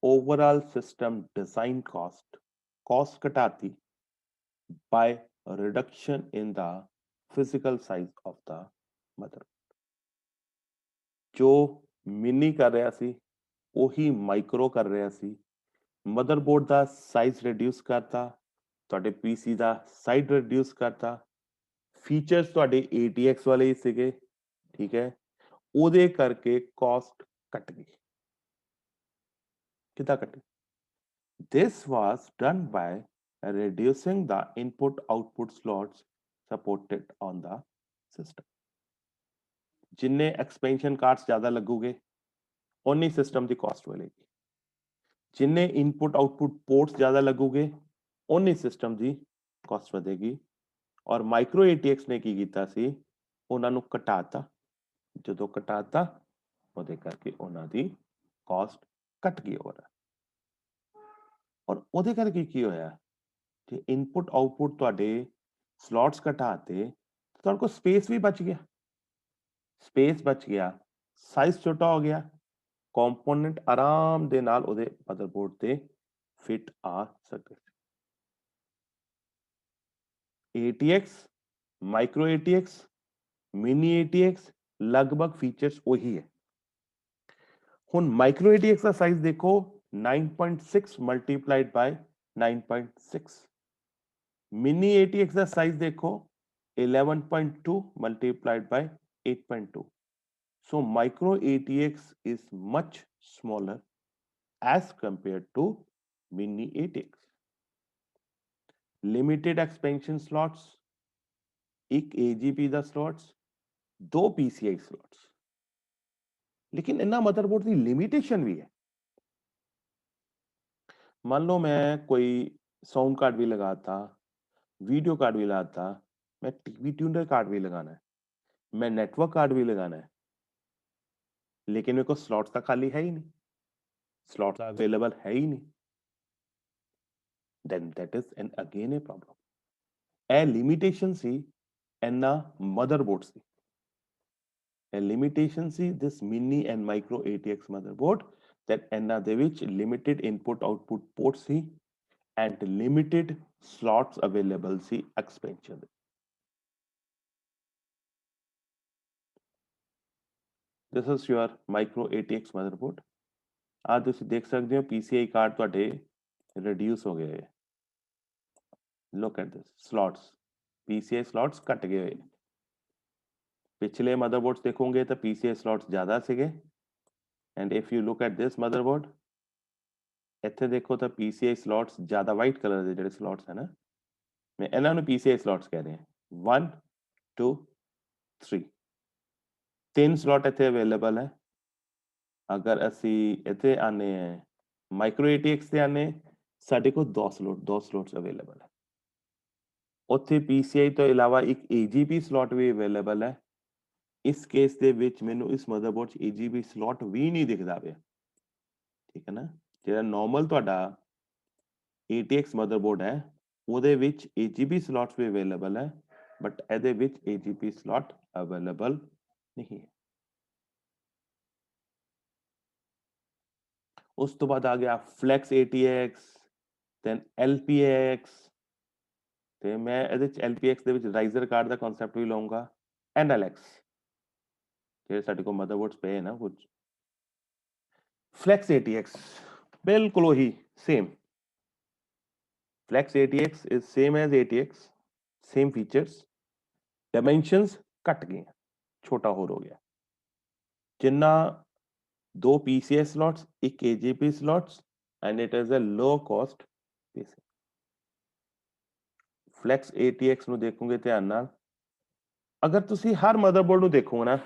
overall system design cost घटाती by reduction in the physical size of the motherboard। जो mini कर रहा ਸੀ ਉਹੀ micro ਕਰ ਰਿਹਾ ਸੀ। ਮਦਰਬੋਰਡ ਦਾ ਸਾਈਜ਼ ਰਿਡਿਊਸ ਕਰਤਾ, ਤੁਹਾਡੇ ਪੀਸੀ ਦਾ ਸਾਈਜ਼ ਰਿਡਿਊਸ ਕਰਤਾ, ਫੀਚਰਸ ਤੁਹਾਡੇ ATX ਵਾਲੇ ਹੀ ਸੀਗੇ, ਠੀਕ ਹੈ, ਉਹਦੇ ਕਰਕੇ ਕਾਸਟ ਘਟ ਗਈ। ਕਿੱਦਾਂ ਘਟੀ? This was done by reducing the input output slots supported on the system। ਜਿੰਨੇ ਐਕਸਪੈਂਸ਼ਨ ਕਾਰਡਸ ਜ਼ਿਆਦਾ ਲੱਗੂਗੇ ਉਨੀ ਸਿਸਟਮ ਦੀ ਕਾਸਟ ਵਧੇਗੀ, ਜਿੰਨੇ ਇਨਪੁਟ ਆਊਟਪੁਟ ਪੋਰਟਸ ਜ਼ਿਆਦਾ ਲੱਗੂਗੇ ਉਨੀ ਸਿਸਟਮ ਦੀ ਕਾਸਟ ਵਧੇਗੀ। ਔਰ ਮਾਈਕਰੋ ATX ਨੇ ਕੀ ਕੀਤਾ ਸੀ, ਉਹਨਾਂ ਨੂੰ ਘਟਾਤਾ। ਜਦੋਂ ਘਟਾਤਾ ਉਹਦੇ ਕਰਕੇ ਉਹਨਾਂ ਦੀ ਕਾਸਟ ਘਟ ਗਈ ਹੋਰ। ਔਰ ਉਹਦੇ ਕਰਕੇ ਕੀ ਹੋਇਆ, ਕਿ ਇਨਪੁਟ ਆਊਟਪੁਟ ਤੁਹਾਡੇ ਸਲੋਟਸ ਘਟਾਤੇ, ਤੁਹਾਡੇ ਕੋਲ ਸਪੇਸ ਵੀ ਬਚ ਗਿਆ, ਸਪੇਸ ਬਚ ਗਿਆ, ਸਾਈਜ਼ ਛੋਟਾ ਹੋ ਗਿਆ, ਕੰਪੋਨੈਂਟ ਆਰਾਮ ਦੇ ਨਾਲ ਉਹਦੇ ਮਦਰਬੋਰਡ ਤੇ ਫਿਟ ਆ ਸਕਦੇ। ATX, micro ATX, mini ATX ਲਗਭਗ ਫੀਚਰਸ ਉਹੀ ਹੈ। ਹੁਣ ਮਾਈਕਰੋ ATX ਦਾ ਸਾਈਜ਼ ਦੇਖੋ 9.6 ਮਲਟੀਪਲਾਈਡ ਬਾਈ 9.6। ਮਿਨੀ ATX ਦਾ ਸਾਈਜ਼ ਦੇਖੋ 11.2 multiplied by 8.2। So micro ATX is much smaller as compared to mini ATX। Limited expansion slots, एक AGP ਦਾ slots, 2 PCI slots। लेकिन इन्ना motherboard की लिमिटेशन भी है। मान लो मैं कोई साउंड कार्ड भी लगाता, वीडियो कार्ड भी लगाता, मैं टीवी ट्यूनर कार्ड भी लगाना है, मैं नेटवर्क कार्ड भी लगाना है, लेकिन मेरे को स्लॉट्स तो खाली है ही नहीं, स्लॉट्स अवेलेबल है ही नहीं, then that is an again a problem। A limitation सी एना मदरबोर्ड सी, ए लिमिटेशन सी this mini and micro ATX motherboard that एना दे विच limited input output port सी and limited slots available सी expansion। This is your micro ATX motherboard। आज ਤੁਸੀਂ ਦੇਖ ਸਕਦੇ ਹੋ PCI ਕਾਰਡ ਤੁਹਾਡੇ ਰਿਡਿਊਸ ਹੋ ਗਏ। Look at this slots, PCI slots ਘਟ ਗਏ ਹੋਏ। ਪਿਛਲੇ ਮਦਰਬੋਰਡਸ ਦੇਖੋਗੇ ਤਾਂ PCI slots ਜ਼ਿਆਦਾ ਸੀਗੇ, and if you look at this motherboard, ਇੱਥੇ ਦੇਖੋ ਤਾਂ PCI slots ਜ਼ਿਆਦਾ ਵਾਈਟ ਕਲਰ ਦੇ ਜਿਹੜੇ slots ਹੈ ਨਾ, ਮੈਂ ਇਹਨਾਂ ਨੂੰ PCI slots ਕਹਿ ਰਿਹਾ। 1 2 3 3 slot ਇੱਥੇ ਅਵੇਲੇਬਲ ਹੈ। ਅਗਰ ਅਸੀਂ ਇੱਥੇ ਆਨੇ ਹੈ ਮਾਈਕਰੋ ATX ਤੇ ਆਨੇ, ਸਾਡੇ ਕੋਲ 2 ਸਲੋਟਸ ਅਵੇਲੇਬਲ ਹੈ। ਉੱਥੇ PCI ਤੋਂ ਇਲਾਵਾ ਇੱਕ AGP ਸਲੋਟ ਵੀ ਅਵੇਲੇਬਲ ਹੈ। ਇਸ ਕੇਸ ਦੇ ਵਿੱਚ ਮੈਨੂੰ ਇਸ ਮਦਰਬੋਰਡ 'ਚ AGP ਸਲੋਟ ਵੀ ਨਹੀਂ ਦਿਖਦਾ ਪਿਆ, ਠੀਕ ਹੈ ਨਾ। ਜਿਹੜਾ ਨੋਰਮਲ ਤੁਹਾਡਾ ATX ਮਦਰਬੋਰਡ ਹੈ ਉਹਦੇ ਵਿੱਚ AGP ਸਲੋਟਸ ਵੀ ਅਵੇਲੇਬਲ ਹੈ, ਬਟ ਇਹਦੇ ਵਿੱਚ AGP ਸਲੋਟ ਅਵੇਲੇਬਲ ਨਹੀਂ ਹੈ। ਉਸ ਤੋਂ ਬਾਅਦ ਆ ਗਿਆ ਫਲੈਕਸ ATX, ਦੈਨ LPX, ਤੇ ਮੈਂ ਇਹਦੇ ਚ LPX ਦੇ ਵਿੱਚ ਰਾਈਜ਼ਰ ਕਾਰਡ ਦਾ ਕਨਸੈਪਟ ਵੀ ਲਵਾਂਗਾ, NLX ਜਿਹੜੇ ਸਾਡੇ ਕੋਲ ਮਦਰਬੋਰਡਸ ਪਏ ਨਾ ਕੁਝ। ਫਲੈਕਸ ATX ਬਿਲਕੁਲ ਉਹੀ same, flex ATX is same as ATX, same features, dimensions ਘਟ ਗਏ, ਛੋਟਾ ਹੋਰ ਹੋ ਗਿਆ। ਜਿੰਨਾ 2 PCI slots, ਇੱਕ AGP slots, and it is a low cost PC। Flex ATX ਨੂੰ ਦੇਖੋਗੇ ਧਿਆਨ ਨਾਲ, ਅਗਰ ਤੁਸੀਂ ਹਰ ਮਦਰਬੋਰਡ ਨੂੰ ਦੇਖੋਗੇ ਨਾ,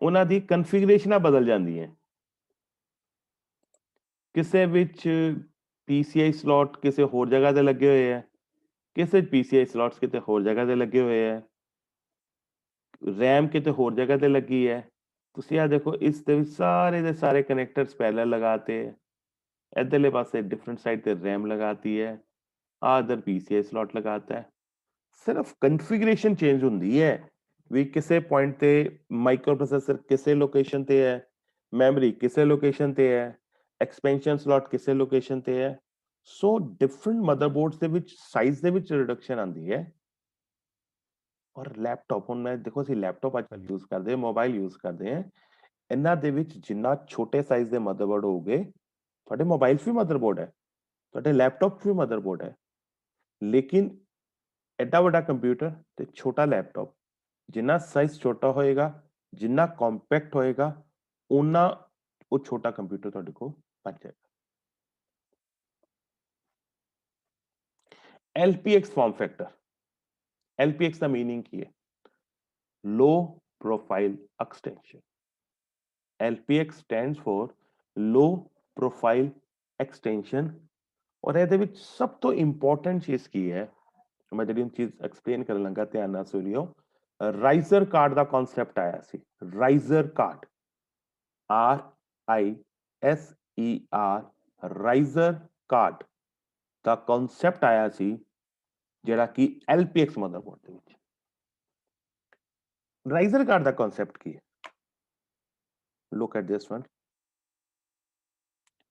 ਉਹਨਾਂ ਦੀ ਕਨਫੀਗਰੇਸ਼ਨਾਂ ਬਦਲ ਜਾਂਦੀਆਂ। ਕਿਸੇ ਵਿੱਚ PCI ਸਲੋਟ ਕਿਸੇ ਹੋਰ ਜਗ੍ਹਾ ਤੇ ਲੱਗੇ ਹੋਏ ਹੈ, ਕਿਸੇ PCI ਸਲੋਟਸ ਕਿਤੇ ਹੋਰ ਜਗ੍ਹਾ ਤੇ ਲੱਗੇ ਹੋਏ ਹੈ, ਰੈਮ ਕਿਤੇ ਹੋਰ ਜਗ੍ਹਾ ਤੇ ਲੱਗੀ ਹੈ। ਤੁਸੀਂ ਆ ਦੇਖੋ, ਇਸ ਦੇ ਵਿੱਚ ਸਾਰੇ ਦੇ ਸਾਰੇ ਕਨੈਕਟਰਸ ਪੈਰਲਲ ਲਗਾਤੇ, ਇਧਰਲੇ ਪਾਸੇ ਡਿਫਰੈਂਟ ਸਾਈਡ ਤੇ ਰੈਮ लगाती है, अदर PCI स्लॉट लगाता है। सिर्फ कन्फिगरेशन चेंज ਹੁੰਦੀ ਹੈ ਵੀ ਕਿਸੇ ਪੁਆਇੰਟ ਤੇ ਮਾਈਕਰੋ ਪ੍ਰੋਸੈਸਰ ਕਿਸੇ ਲੋਕੇਸ਼ਨ ਤੇ ਹੈ, ਮੈਮਰੀ ਕਿਸੇ ਲੋਕੇਸ਼ਨ ਤੇ ਹੈ, ਐਕਸਪੈਂਸ਼ਨ ਸਲੋਟ ਕਿਸੇ ਲੋਕੇਸ਼ਨ ਤੇ ਹੈ। ਸੋ ਡਿਫਰੈਂਟ ਮਦਰਬੋਰਡਸ ਦੇ ਵਿੱਚ ਸਾਈਜ਼ ਦੇ ਵਿੱਚ ਰਿਡਕਸ਼ਨ ਆਉਂਦੀ ਹੈ। ਔਰ ਲੈਪਟਾਪ, ਹੁਣ ਮੈਂ ਦੇਖੋ ਅਸੀਂ ਲੈਪਟਾਪ ਅੱਜ ਕੱਲ੍ਹ ਯੂਜ਼ ਕਰਦੇ ਹਾਂ, ਮੋਬਾਈਲ ਯੂਜ਼ ਕਰਦੇ ਹਾਂ, ਇਹਨਾਂ ਦੇ ਵਿੱਚ ਜਿੰਨਾ ਛੋਟੇ ਸਾਈਜ਼ ਦੇ ਮਦਰਬੋਰਡ ਹੋਊਗੇ, ਤੁਹਾਡੇ ਮੋਬਾਈਲ 'ਚ ਵੀ ਮਦਰਬੋਰਡ ਹੈ, ਤੁਹਾਡੇ ਲੈਪਟਾਪ 'ਚ ਵੀ ਮਦਰਬੋਰਡ ਹੈ, ਲੇਕਿਨ ਐਡਾ ਵੱਡਾ ਕੰਪਿਊਟਰ ਤੇ ਛੋਟਾ ਲੈਪਟਾਪ, ਜਿੰਨਾ ਸਾਈਜ਼ ਛੋਟਾ ਹੋਏਗਾ, ਜਿੰਨਾ ਕੰਪੈਕਟ ਹੋਏਗਾ, ਉਨਾ ਉਹ ਛੋਟਾ ਕੰਪਿਊਟਰ ਤੁਹਾਡੇ ਕੋਲ ਬਣ ਜਾਏਗਾ। LPX ਫਾਰਮ ਫੈਕਟਰ, LPX ਦਾ ਮੀਨਿੰਗ ਕੀ ਹੈ? Low profile extension. LPX stands for low profile extension। ਔਰ ਇਹਦੇ ਵਿੱਚ ਸਭ ਤੋਂ ਇੰਪੋਰਟੈਂਟ ਚੀਜ਼ ਕੀ ਹੈ, ਮੈਂ ਜਿਹੜੀ ਚੀਜ਼ ਐਕਸਪਲੇਨ ਕਰਨ ਲੱਗਾ, ਧਿਆਨ ਨਾਲ ਸੁਣਿਓ। ਰਾਈਜ਼ਰ ਕਾਰਡ ਦਾ ਕਨਸੈਪਟ ਆਇਆ ਸੀ, ਰਾਈਜ਼ਰ ਕਾਰਡ, RISER, ਰਾਈਜ਼ਰ ਕਾਰਡ ਦਾ ਕਨਸੈਪਟ ਆਇਆ ਸੀ, ਜਿਹੜਾ ਕਿ LPX ਮਦਰਬੋਰਡ ਦੇ ਵਿੱਚ। ਰਾਈਜ਼ਰ ਕਾਰਡ ਦਾ ਕਨਸੈਪਟ ਕੀ ਹੈ? ਲੁੱਕ ਐਟ ਦਿਸ ਵਨ,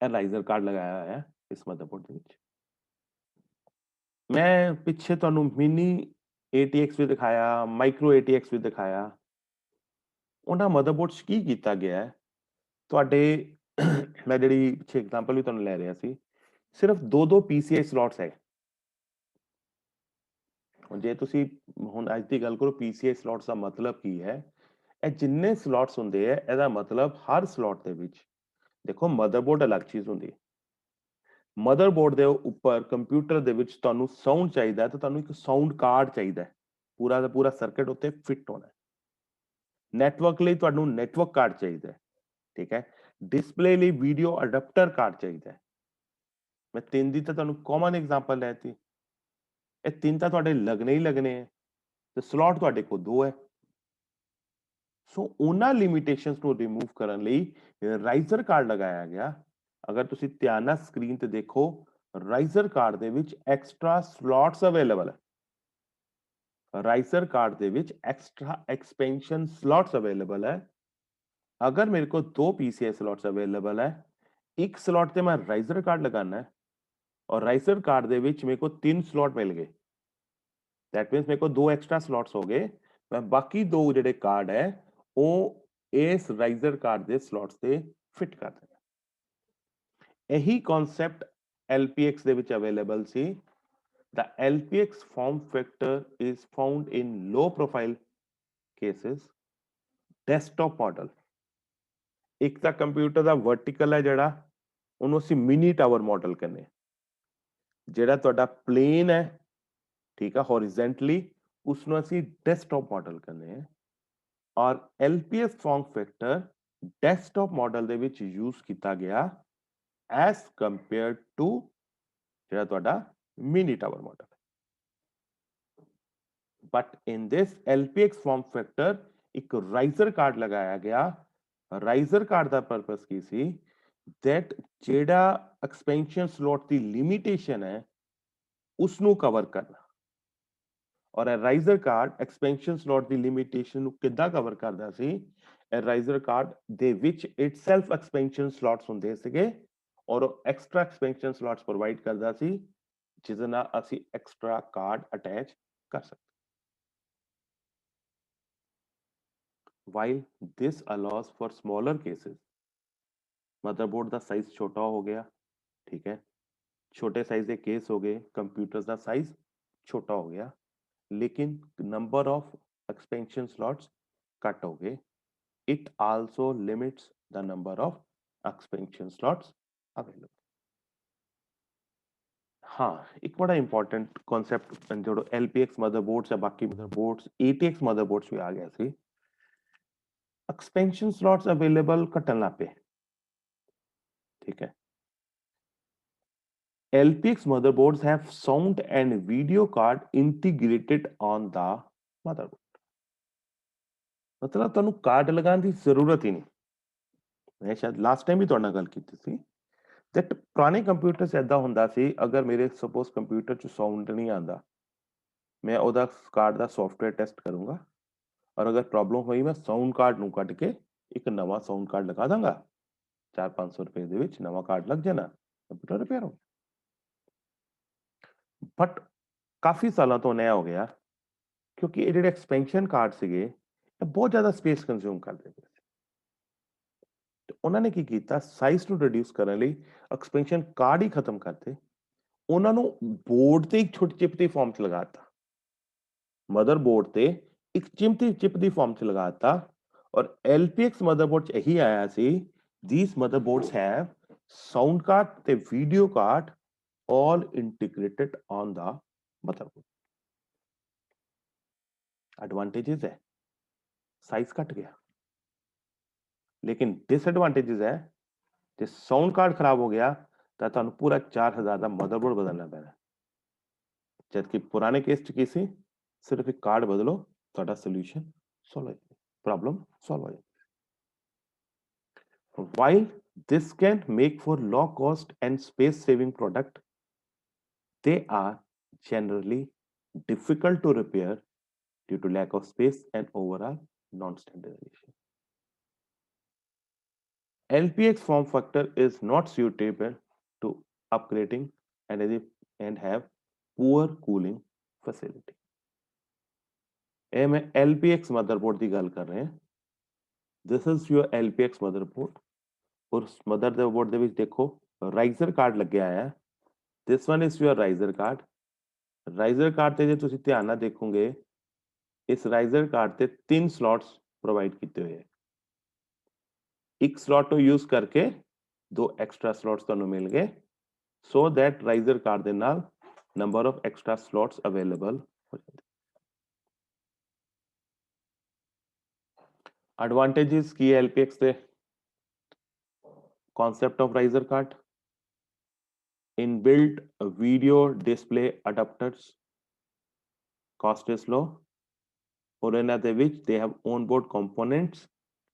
ਇਹ ਰਾਈਜ਼ਰ ਕਾਰਡ ਲਗਾਇਆ ਹੋਇਆ ਹੈ ਇਸ ਮਦਰਬੋਰਡ ਦੇ ਵਿੱਚ। ਮੈਂ ਪਿੱਛੇ ਤੁਹਾਨੂੰ ਮਿਨੀ ATX ਵੀ ਦਿਖਾਇਆ, ਮਾਈਕਰੋ ATX ਵੀ ਦਿਖਾਇਆ। ਉਹਨਾਂ ਮਦਰਬੋਰਡਸ ਕੀ ਕੀਤਾ ਗਿਆ ਹੈ, ਤੁਹਾਡੇ ਮੈਂ ਜਿਹੜੀ ਪਿੱਛੇ ਐਗਜ਼ਾਮਪਲ ਵੀ ਤੁਹਾਨੂੰ ਲੈ ਰਿਹਾ ਸੀ, ਸਿਰਫ 2 PCI ਸਲੋਟਸ ਹੈ। ਜੇ ਤੁਸੀਂ ਹੁਣ ਅੱਜ ਦੀ ਗੱਲ ਕਰੋ PCI ਸਲੋਟਸ ਦਾ ਮਤਲਬ ਕੀ ਹੈ, ਇਹ ਜਿੰਨੇ ਸਲੋਟਸ ਹੁੰਦੇ ਆ, ਇਹਦਾ ਮਤਲਬ ਹਰ ਸਲੋਟ ਦੇ ਵਿੱਚ ਦੇਖੋ ਮਦਰਬੋਰਡ ਅਲੱਗ ਚੀਜ਼ ਹੁੰਦੀ ਹੈ। ਮਦਰਬੋਰਡ ਦੇ ਉੱਪਰ ਕੰਪਿਊਟਰ ਦੇ ਵਿੱਚ ਤੁਹਾਨੂੰ ਸਾਊਂਡ ਚਾਹੀਦਾ ਤਾਂ ਤੁਹਾਨੂੰ ਇੱਕ ਸਾਊਂਡ ਕਾਰਡ ਚਾਹੀਦਾ, ਪੂਰਾ ਦਾ ਪੂਰਾ ਸਰਕਟ ਉੱਤੇ ਫਿੱਟ ਹੋਣਾ। ਨੈਟਵਰਕ ਲਈ ਤੁਹਾਨੂੰ ਨੈਟਵਰਕ ਕਾਰਡ ਚਾਹੀਦਾ, ਠੀਕ ਹੈ। ਡਿਸਪਲੇ ਲਈ ਵੀਡੀਓ ਅਡਾਪਟਰ ਕਾਰਡ ਚਾਹੀਦਾ। ਮੈਂ 3 ਦੀ ਤਾਂ ਤੁਹਾਨੂੰ ਕਾਮਨ ਐਗਜ਼ਾਮਪਲ ਲੈਤੀ, ਇਹ 3 ਤਾਂ ਤੁਹਾਡੇ ਲੱਗਣੇ ਹੀ ਲੱਗਣੇ ਹੈ, ਤੇ ਸਲੋਟ ਤੁਹਾਡੇ ਕੋਲ 2 ਹੈ। ਸੋ ਉਹਨਾਂ ਲਿਮਿਟੇਸ਼ਨਸ ਨੂੰ ਰਿਮੂਵ ਕਰਨ ਲਈ ਰਾਈਜ਼ਰ ਕਾਰਡ ਲਗਾਇਆ ਗਿਆ। ਅਗਰ ਤੁਸੀਂ ਧਿਆਨ ਨਾਲ ਸਕਰੀਨ ਤੇ ਦੇਖੋ, ਰਾਈਜ਼ਰ ਕਾਰਡ ਦੇ ਵਿੱਚ ਐਕਸਟਰਾ ਸਲੋਟਸ ਅਵੇਲੇਬਲ ਹੈ। ਰਾਈਜ਼ਰ ਕਾਰਡ ਦੇ ਵਿੱਚ ਐਕਸਟਰਾ ਐਕਸਪੈਂਸ਼ਨ ਸਲੋਟਸ ਅਵੇਲੇਬਲ ਹੈ। ਅਗਰ ਮੇਰੇ ਕੋਲ 2 PCI ਸਲੋਟਸ ਅਵੇਲੇਬਲ ਹੈ, ਇੱਕ ਸਲੋਟ ਤੇ ਮੈਂ ਰਾਈਜ਼ਰ ਕਾਰਡ ਲਗਾना ਹੈ, ਔਰ ਰਾਈਜ਼ਰ ਕਾਰਡ ਦੇ ਵਿੱਚ ਮੇਰੇ ਕੋਲ 3 ਸਲੋਟ ਮਿਲ ਗਏ, दैट मीन्स मेरे को 2 एक्स्ट्रा स्लॉट्स हो गए। मैं बाकी 2 ਜਿਹੜੇ ਕਾਰਡ ਹੈ ਉਹ ਇਸ ਰਾਈਜ਼ਰ ਕਾਰਡ ਦੇ ਸਲੋਟਸ ਤੇ ਫਿੱਟ ਕਰ ਦੇਣਾ। ਇਹੀ ਕਨਸੈਪਟ LPX ਦੇ ਵਿੱਚ available C. The LPX form factor is found in low profile cases, desktop model। ਇੱਕ ਤਾਂ ਕੰਪਿਊਟਰ ਦਾ ਵਰਟੀਕਲ ਹੈ ਜਿਹੜਾ, ਉਹਨੂੰ ਅਸੀਂ ਮਿਨੀ ਟਾਵਰ ਮਾਡਲ ਕਹਿੰਦੇ ਹਾਂ। ਜਿਹੜਾ ਤੁਹਾਡਾ ਪਲੇਨ ਹੈ, ਠੀਕ ਹੈ, ਹੌਰੀਜ਼ੈਂਟਲੀ, ਉਸਨੂੰ ਅਸੀਂ ਡੈਸਕਟਾਪ ਮਾਡਲ ਕਹਿੰਦੇ ਹਾਂ। ਔਰ LPX form factor desktop model ਦੇ ਵਿੱਚ ਯੂਜ਼ ਕੀਤਾ ਗਿਆ ਐਸ ਕੰਪੇਅਰ ਟੂ ਜਿਹੜਾ ਤੁਹਾਡਾ mini tower model. But in this LPX form factor एक राइजर कार्ड लगाया गया। Riser card the purpose Ki C that ਜਿਹੜਾ ਐਕਸਪੈਂਸ਼ਨ ਸਲੋਟ ਦੀ ਲਿਮਿਟੇਸ਼ਨ ਹੈ ਉਸ ਨੂੰ ਕਵਰ ਕਰਨਾ। ਔਰ ਰਾਈਜ਼ਰ ਕਾਰਡ ਐਕਸਪੈਂਸ਼ਨ ਸਲੋਟ ਦੀ ਲਿਮਿਟੇਸ਼ਨ ਨੂੰ ਕਿੱਦਾਂ ਕਵਰ ਕਰਦਾ ਸੀ? ਰਾਈਜ਼ਰ ਕਾਰਡ ਦੇ ਵਿੱਚ ਇਟਸੈਲਫ ਐਕਸਪੈਂਸ਼ਨ ਸਲੋਟਸ ਹੁੰਦੇ ਸੀਗੇ ਔਰ ਐਕਸਟਰਾ ਐਕਸਪੈਂਸ਼ਨ ਸਲੋਟਸ ਪ੍ਰੋਵਾਈਡ ਕਰਦਾ ਸੀ ਜਿਹਦੇ ਨਾਲ ਅਸੀਂ ਐਕਸਟਰਾ ਕਾਰਡ ਅਟੈਚ ਕਰ ਸਕਦੇ। While this allows for smaller cases, motherboard the size ਛੋਟਾ ਹੋ ਗਿਆ, ਠੀਕ ਹੈ, ਛੋਟੇ ਸਾਈਜ਼ ਦੇ ਕੇਸ ਹੋ ਗਏ, ਕੰਪਿਊਟਰ ਦਾ ਸਾਈਜ਼ ਛੋਟਾ ਹੋ ਗਿਆ, ਲੇਕਿਨ ਨੰਬਰ ਆਫ ਐਕਸਪੈਂਸ਼ਨ ਸਲੋਟਸ ਘੱਟ ਹੋ ਗਏ। It also limits the number of expansion slots available. हाँ, एक बड़ा इंपॉर्टेंट कॉन्सेप्ट जो LPX मदरबोर्ड्स या बाकी मदरबोर्ड्स ATX मदरबोर्ड्स भी आ गया सी। एक्सपेंशन स्लॉट्स अवेलेबल घटन लग पे, ठीक है। LPX motherboards have sound and video card integrated on the motherboard। मतलब ਤੁਹਾਨੂੰ ਕਾਰਡ ਲਗਾਉਣ ਦੀ ਜ਼ਰੂਰਤ ਹੀ ਨਹੀਂ। ਮੈਂ ਸ਼ਾਇਦ ਲਾਸਟ ਟਾਈਮ ਵੀ ਤੁਹਾਡੇ ਨਾਲ ਗੱਲ ਕੀਤੀ ਸੀ that ਪੁਰਾਣੇ ਕੰਪਿਊਟਰਸ ਐਦਾਂ ਹੁੰਦਾ ਸੀ, ਅਗਰ ਮੇਰੇ ਸਪੋਜ਼ ਕੰਪਿਊਟਰ 'ਚ ਸਾਊਂਡ ਨਹੀਂ ਆਉਂਦਾ, ਮੈਂ ਉਹਦਾ ਕਾਰਡ ਦਾ ਸੌਫਟਵੇਅਰ ਟੈਸਟ ਕਰੂੰਗਾ ਔਰ ਅਗਰ ਪ੍ਰੋਬਲਮ ਹੋਈ ਮੈਂ ਸਾਊਂਡ ਕਾਰਡ ਨੂੰ ਕੱਢ ਕੇ ਇੱਕ ਨਵਾਂ ਸਾਊਂਡ ਕਾਰਡ ਲਗਾ ਦਾਂਗਾ, 400-500 ਰੁਪਏ ਦੇ ਵਿੱਚ ਨਵਾਂ ਕਾਰਡ ਲੱਗ ਜਾਣਾ, ਕੰਪਿਊਟਰ ਰਿਪੇਅਰ ਹੋ। ਬਟ ਕਾਫੀ ਸਾਲਾਂ ਤੋਂ ਨया ਹੋ ਗਿਆ ਕਿਉਂਕਿ ਇਹ ਜਿਹੜੇ ਐਕਸਪੈਂਸ਼ਨ ਕਾਰਡ ਸੀਗੇ ਇਹ ਬਹੁਤ ਜ਼ਿਆਦਾ ਸਪੇਸ ਕੰਜ਼ਿਊਮ ਕਰਦੇ ਪਏ ਸੀ। ਤੇ ਉਹਨਾਂ ਨੇ ਕੀ ਕੀਤਾ, ਸਾਈਜ਼ ਨੂੰ ਰਿਡਿਊਸ ਕਰਨ ਲਈ ਐਕਸਪੈਂਸ਼ਨ ਕਾਰਡ ਹੀ ਖਤਮ ਕਰਤੇ, ਉਹਨਾਂ ਨੂੰ ਬੋਰਡ ਤੇ ਇੱਕ ਛੋਟੀ ਚਿਪ ਦੀ ਫਾਰਮ 'ਚ ਲਗਾਤਾ, ਮਦਰਬੋਰਡ ਤੇ ਇੱਕ ਚਿਮਟੀ ਚਿਪ ਦੀ ਫਾਰਮ 'ਚ ਲਗਾਤਾ। ਔਰ LPX ਮਦਰਬੋਰਡ 'ਚ ਇਹੀ ਆਇਆ ਸੀ these motherboards have sound card ਤੇ video card all integrated on the motherboard। Advantages है साइज घट गया, लेकिन डिसएडवांटेजेस है जे साउंड कार्ड खराब हो गया तो ਤੁਹਾਨੂੰ पूरा 4000 ਦਾ ਮਦਰਬੋਰਡ ਬਦਲਣਾ ਪੈਣਾ, ਜਦਕਿ ਪੁਰਾਣੇ ਕੇਸ 'ਚ ਕੀ ਸੀ, ਸਿਰਫ ਇੱਕ ਕਾਰਡ ਬਦਲੋ ਤੁਹਾਡਾ ਸੋਲੂਸ਼ਨ ਸੋਲਵ ਹੋ ਜਾਏ, ਪ੍ਰੋਬਲਮ ਸੋਲਵ ਹੋ ਜਾਏ। While this can make for low cost and space saving product, they are generally difficult to repair due to lack of space and overall non-standardization। LPX form factor is not suitable to upgrading and have poor cooling facility। ਇਹ ਮੈਂ LPX motherboard ਦੀ ਗੱਲ ਕਰ ਰਿਹਾ। This is your LPX motherboard। और motherboard ਦੇ ਵਿੱਚ ਦੇਖੋ ਰਾਈਜ਼ਰ card ਲੱਗਿਆ ਹੈ। This one is your riser card. Riser card ਤੇ ਜੇ ਤੁਸੀਂ ਧਿਆਨ ਨਾਲ ਦੇਖੋਗੇ ਇਸ ਰਾਈਜ਼ਰ ਕਾਰਡ ਤੇ 3 ਸਲੋਟਸ ਪ੍ਰੋਵਾਈਡ ਕੀਤੇ ਹੋਏ ਹੈ। ਇੱਕ ਸਲੋਟ ਨੂੰ ਯੂਜ਼ ਕਰਕੇ 2 ਐਕਸਟਰਾ ਸਲੋਟਸ ਤੁਹਾਨੂੰ ਮਿਲ ਗਏ ਸੋ ਦੈਟ ਰਾਈਜ਼ਰ ਕਾਰਡ ਦੇ ਨਾਲ number of extra slots available ਹੋ ਜਾਂਦੇ। ਐਡਵਾਂਟੇजेस ਕੀ ਹੈ LPX ਦੇ? concept of riser card, inbuilt video display adapters, cost is low, or another which they have onboard components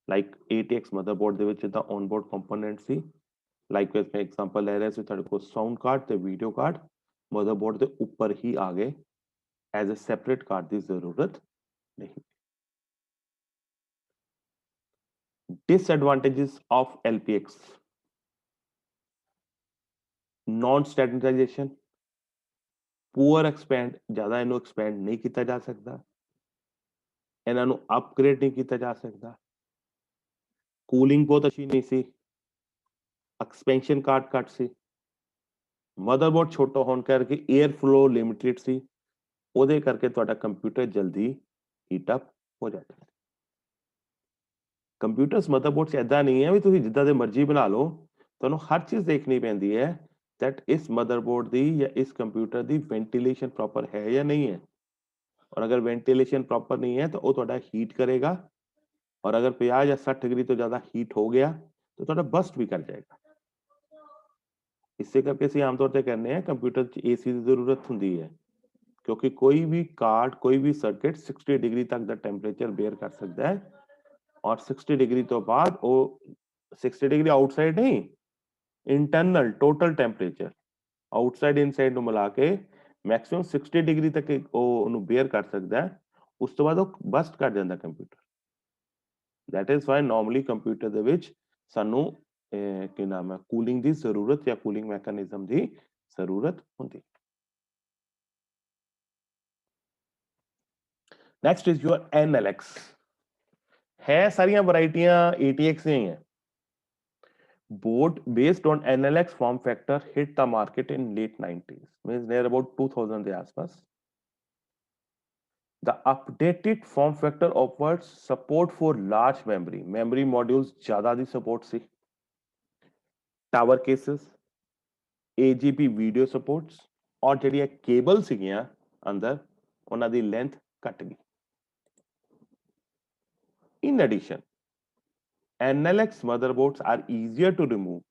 like ATX motherboard ਦੇ ਵਿੱਚ the onboard components C. likewise मैं example ले रहा ਸੀ ਤੁਹਾਡੇ ਕੋਲ sound card ਤੇ video card motherboard ਦੇ ਉੱਪਰ ਹੀ ਆ ਗਏ as a separate card ਦੀ ਜ਼ਰੂਰਤ ਨਹੀਂ। disadvantages of LPX, non standardisation, poor expand, ज्यादा इन्हों एक्सपैंड नहीं किया जा सकता, इन्हों अपग्रेड नहीं किया जा सकता, कूलिंग बहुत अच्छी नहीं सी, एक्सपेंशन कार्ड घट सी, मदरबोर्ड छोटा होने करके एयर फ्लो लिमिटेड सी, ਉਹਦੇ ਕਰਕੇ ਤੁਹਾਡਾ ਕੰਪਿਊਟਰ ਜਲਦੀ ਹੀਟ ਅਪ ਹੋ ਜਾਂਦਾ ਹੈ। ਕੰਪਿਊਟਰਸ ਮਦਰਬੋਰਡ ਐਦਾਂ ਨਹੀਂ ਹੈ ਵੀ ਤੁਸੀਂ ਜਿੱਦਾਂ ਦੇ ਮਰਜ਼ੀ ਬਣਾ ਲਓ, ਤੁਹਾਨੂੰ ਹਰ ਚੀਜ਼ ਦੇਖਣੀ ਪੈਂਦੀ ਹੈ that इस मदरबोर्ड दी या इस कंप्यूटर दी वेंटिलेशन प्रॉपर है या नहीं है, और अगर वेंटिलेशन प्रॉपर नहीं है तो वो थोड़ा हीट करेगा और अगर 50 या 60 डिग्री तो ज्यादा हीट हो गया तो थोड़ा बस्ट भी कर जाएगा। ਇਸੇ ਕਰਕੇ ਅਸੀਂ ਆਮ ਤੌਰ ਤੇ ਕਹਿੰਦੇ ਆ ਕੰਪਿਊਟਰ 'ਚ ਏਸੀ ਦੀ ਜ਼ਰੂਰਤ ਹੁੰਦੀ ਹੈ ਕਿਉਂਕਿ ਕੋਈ ਵੀ ਕਾਰਡ ਕੋਈ ਵੀ ਸਰਕਟ 60 ਡਿਗਰੀ ਤੱਕ ਦਾ ਟੈਂਪਰੇਚਰ ਬੇਅਰ ਕਰ ਸਕਦਾ ਹੈ ਔਰ 60 ਡਿਗਰੀ ਤੋਂ ਬਾਅਦ ਉਹ 60 ਡਿਗਰੀ ਆਊਟਸਾਈਡ ਨਹੀਂ internal total temperature outside inside ਨੂੰ ਮਿਲਾ ਕੇ ਮੈਕਸਿਮਮ 60 ਡਿਗਰੀ ਤੱਕ ਉਹ ਉਹਨੂੰ ਬੇਅਰ ਕਰ ਸਕਦਾ ਹੈ ਉਸ ਤੋਂ ਬਾਅਦ ਉਹ ਬਸਟ ਕਰ ਜਾਂਦਾ computer that is why normally computer ਦੇ ਵਿੱਚ ਸਾਨੂੰ ਕੀ ਨਾਮ ਹੈ ਕੂਲਿੰਗ ਦੀ ਜ਼ਰੂਰਤ ਜਾਂ ਕੂਲਿੰਗ ਮੈਕੈਨਿਜ਼ਮ ਦੀ ਜ਼ਰੂਰਤ ਹੁੰਦੀ नेक्स्ट इज योर NLX है सारियां वैरायटियां ATX से ही हैं board based on NLX form factor hit the market in late 90s means near about 2000 के आसपास the updated form factor offers support for large memory modules ज्यादा दी support सी tower cases AGP video supports और ਜਿਹੜੀਆਂ cable ਸੀਗੀਆਂ ਅੰਦਰ ਉਹਨਾਂ ਦੀ length ਘਟ ਗਈ in addition NLX motherboards are easier to remove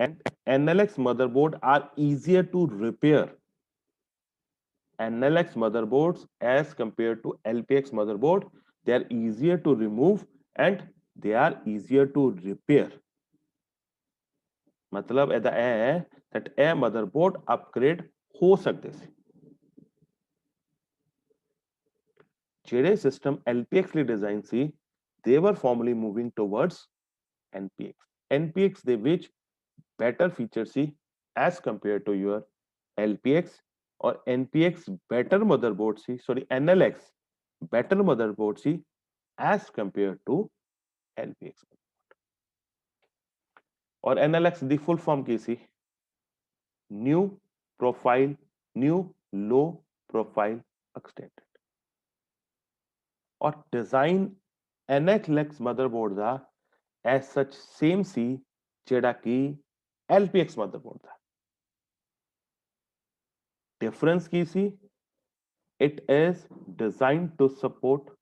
and NLX motherboard are easier to repair NLX motherboards as compared to LPX motherboard they are easier to remove and they are easier to repair मतलब ਇਹਦਾ ਇਹ ਹੈ that ਇਹ motherboard upgrade ਹੋ ਸਕਦੇ ਸੀ ਜਿਹੜੇ system LPX ਲਈ design C they were formally moving towards NPX ਦੇ ਵਿੱਚ better feature C as compared to your LPX और NPX better motherboard C sorry NLX better motherboard C as compared to LPX और NLX ਦੀ full form ਕੀ ਸੀ new low profile extended और design NLX motherboard ਦਾ as such same ਸੀ ਜਿਹੜਾ ਕਿ LPX motherboard the difference Ki C it is designed to support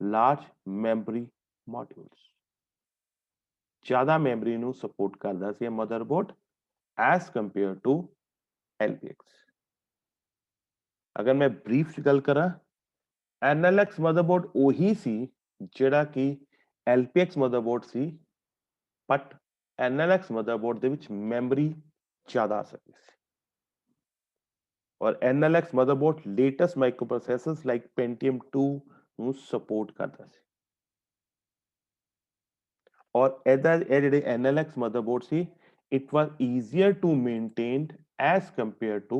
large memory modules ਜ਼ਿਆਦਾ memory ਨੂੰ support ਕਰਦਾ ਸੀ ਇਹ motherboard as compared to LPX ਅਗਰ ਮੈਂ brief ਚ ਗੱਲ ਕਰਾਂ NLX ਮਦਰਬੋਰਡ ਉਹੀ ਸੀ ਜਿਹੜਾ ਕਿ LPX ਮਦਰਬੋਰਡ ਸੀ ਬਟ NLX ਮਦਰਬੋਰਡ ਦੇ ਵਿੱਚ ਮੈਮਰੀ ਜ਼ਿਆਦਾ ਆ ਸਕਦੀ ਸੀ ਔਰ NLX motherboard latest microprocessors like Pentium 2 ਨੂੰ ਸਪੋਰਟ ਕਰਦਾ ਸੀ ਔਰ ਇਹਦਾ ਇਹ ਜਿਹੜੇ NLX motherboard C it was easier to maintain as compared to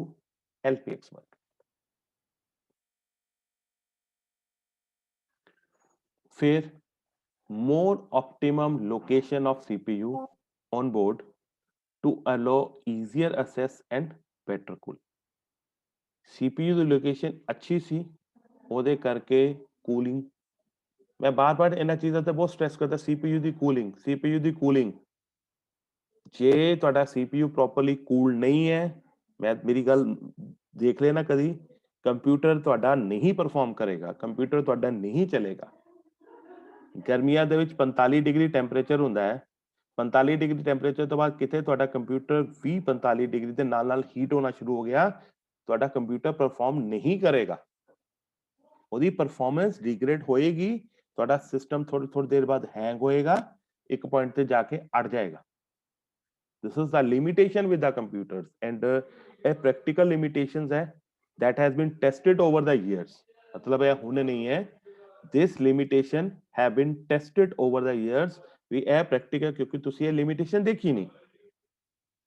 LPX motherboard फिर more optimum location of CPU on board to allow easier access and better cooling CPU the location ਅੱਛੀ ਸੀ ਉਹਦੇ ਕਰਕੇ cooling ਮੈਂ ਬਾਰ-ਬਾਰ ਇਹਨਾਂ ਚੀਜ਼ਾਂ ਤੇ ਬਹੁਤ ਸਟ੍ਰੈਸ ਕਰਦਾ CPU ਦੀ ਕੂਲਿੰਗ ਜੇ ਤੁਹਾਡਾ CPU ਪ੍ਰੋਪਰਲੀ ਕੂਲ ਨਹੀਂ ਹੈ ਮੈਂ ਮੇਰੀ ਗੱਲ ਦੇਖ ਲੈਣਾ ਕਦੀ ਕੰਪਿਊਟਰ ਤੁਹਾਡਾ ਨਹੀਂ ਪਰਫਾਰਮ ਕਰੇਗਾ ਕੰਪਿਊਟਰ ਤੁਹਾਡਾ ਨਹੀਂ ਚੱਲੇਗਾ ਗਰਮੀਆਂ ਦੇ ਵਿੱਚ 45 ਡਿਗਰੀ ਟੈਂਪਰੇਚਰ ਹੁੰਦਾ ਹੈ 45 ਡਿਗਰੀ ਟੈਂਪਰੇਚਰ ਤੋਂ ਬਾਅਦ ਕਿਤੇ ਤੁਹਾਡਾ ਕੰਪਿਊਟਰ ਵੀ 45 ਡਿਗਰੀ ਦੇ ਨਾਲ ਹੀਟ ਹੋਣਾ ਸ਼ੁਰੂ ਹੋ ਗਿਆ ਤੁਹਾਡਾ ਕੰਪਿਊਟਰ ਪਰਫਾਰਮ ਨਹੀਂ ਕਰੇਗਾ ਉਹਦੀ ਪਰਫਾਰਮੈਂਸ ਡਿਗਰੇਡ ਹੋਏਗੀ ਤੁਹਾਡਾ ਸਿਸਟਮ ਥੋੜੀ ਦੇਰ ਬਾਅਦ ਹੈਂਗ ਹੋਏਗਾ ਇੱਕ ਪੁਆਇੰਟ ਤੇ ਜਾ ਕੇ ਅੜ ਜਾਏਗਾ this is the limitation with the computers and a practical limitations है that has been tested over the years मतलब ਇਹ ਹੁਣ ਨਹੀਂ ਹੈ this limitation have been tested over the years ਵੀ ਇਹ practical ਕਿਉਂਕਿ ਤੁਸੀਂ ਇਹ limitation ਦੇਖੀ ਨਹੀਂ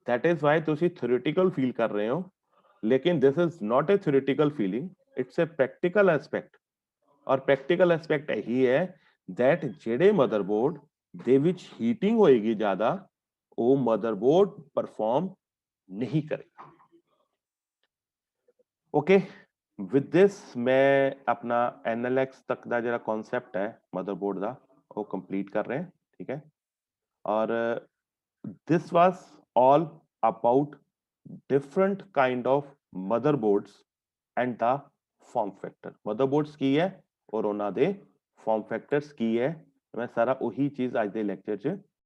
that is why ਤੁਸੀਂ theoretical feel ਕਰ ਰਹੇ ਹੋ लेकिन this is not a theoretical feeling it's a practical aspect और practical aspect ਇਹੀ ਹੈ that ਜਿਹੜੇ motherboard ਦੇ ਵਿੱਚ heating ਹੋਏਗੀ ਜ਼ਿਆਦਾ ਉਹ motherboard perform नहीं करेगा ओके with this मैं अपना NLX तक ਦਾ ਜਿਹੜਾ concept ਹੈ motherboard ਦਾ ਉਹ complete ਕਰ ਰਹੇ ਹਾਂ ठीक है और this was all about different kind of motherboards and the form factor motherboards ਕੀ ਹੈ ਔਰ ਉਹਨਾਂ ਦੇ form factors ਕੀ ਹੈ ਮੈਂ ਸਾਰਾ ਉਹੀ ਚੀਜ਼ ਅੱਜ ਦੇ ਲੈਕਚਰ 'ਚ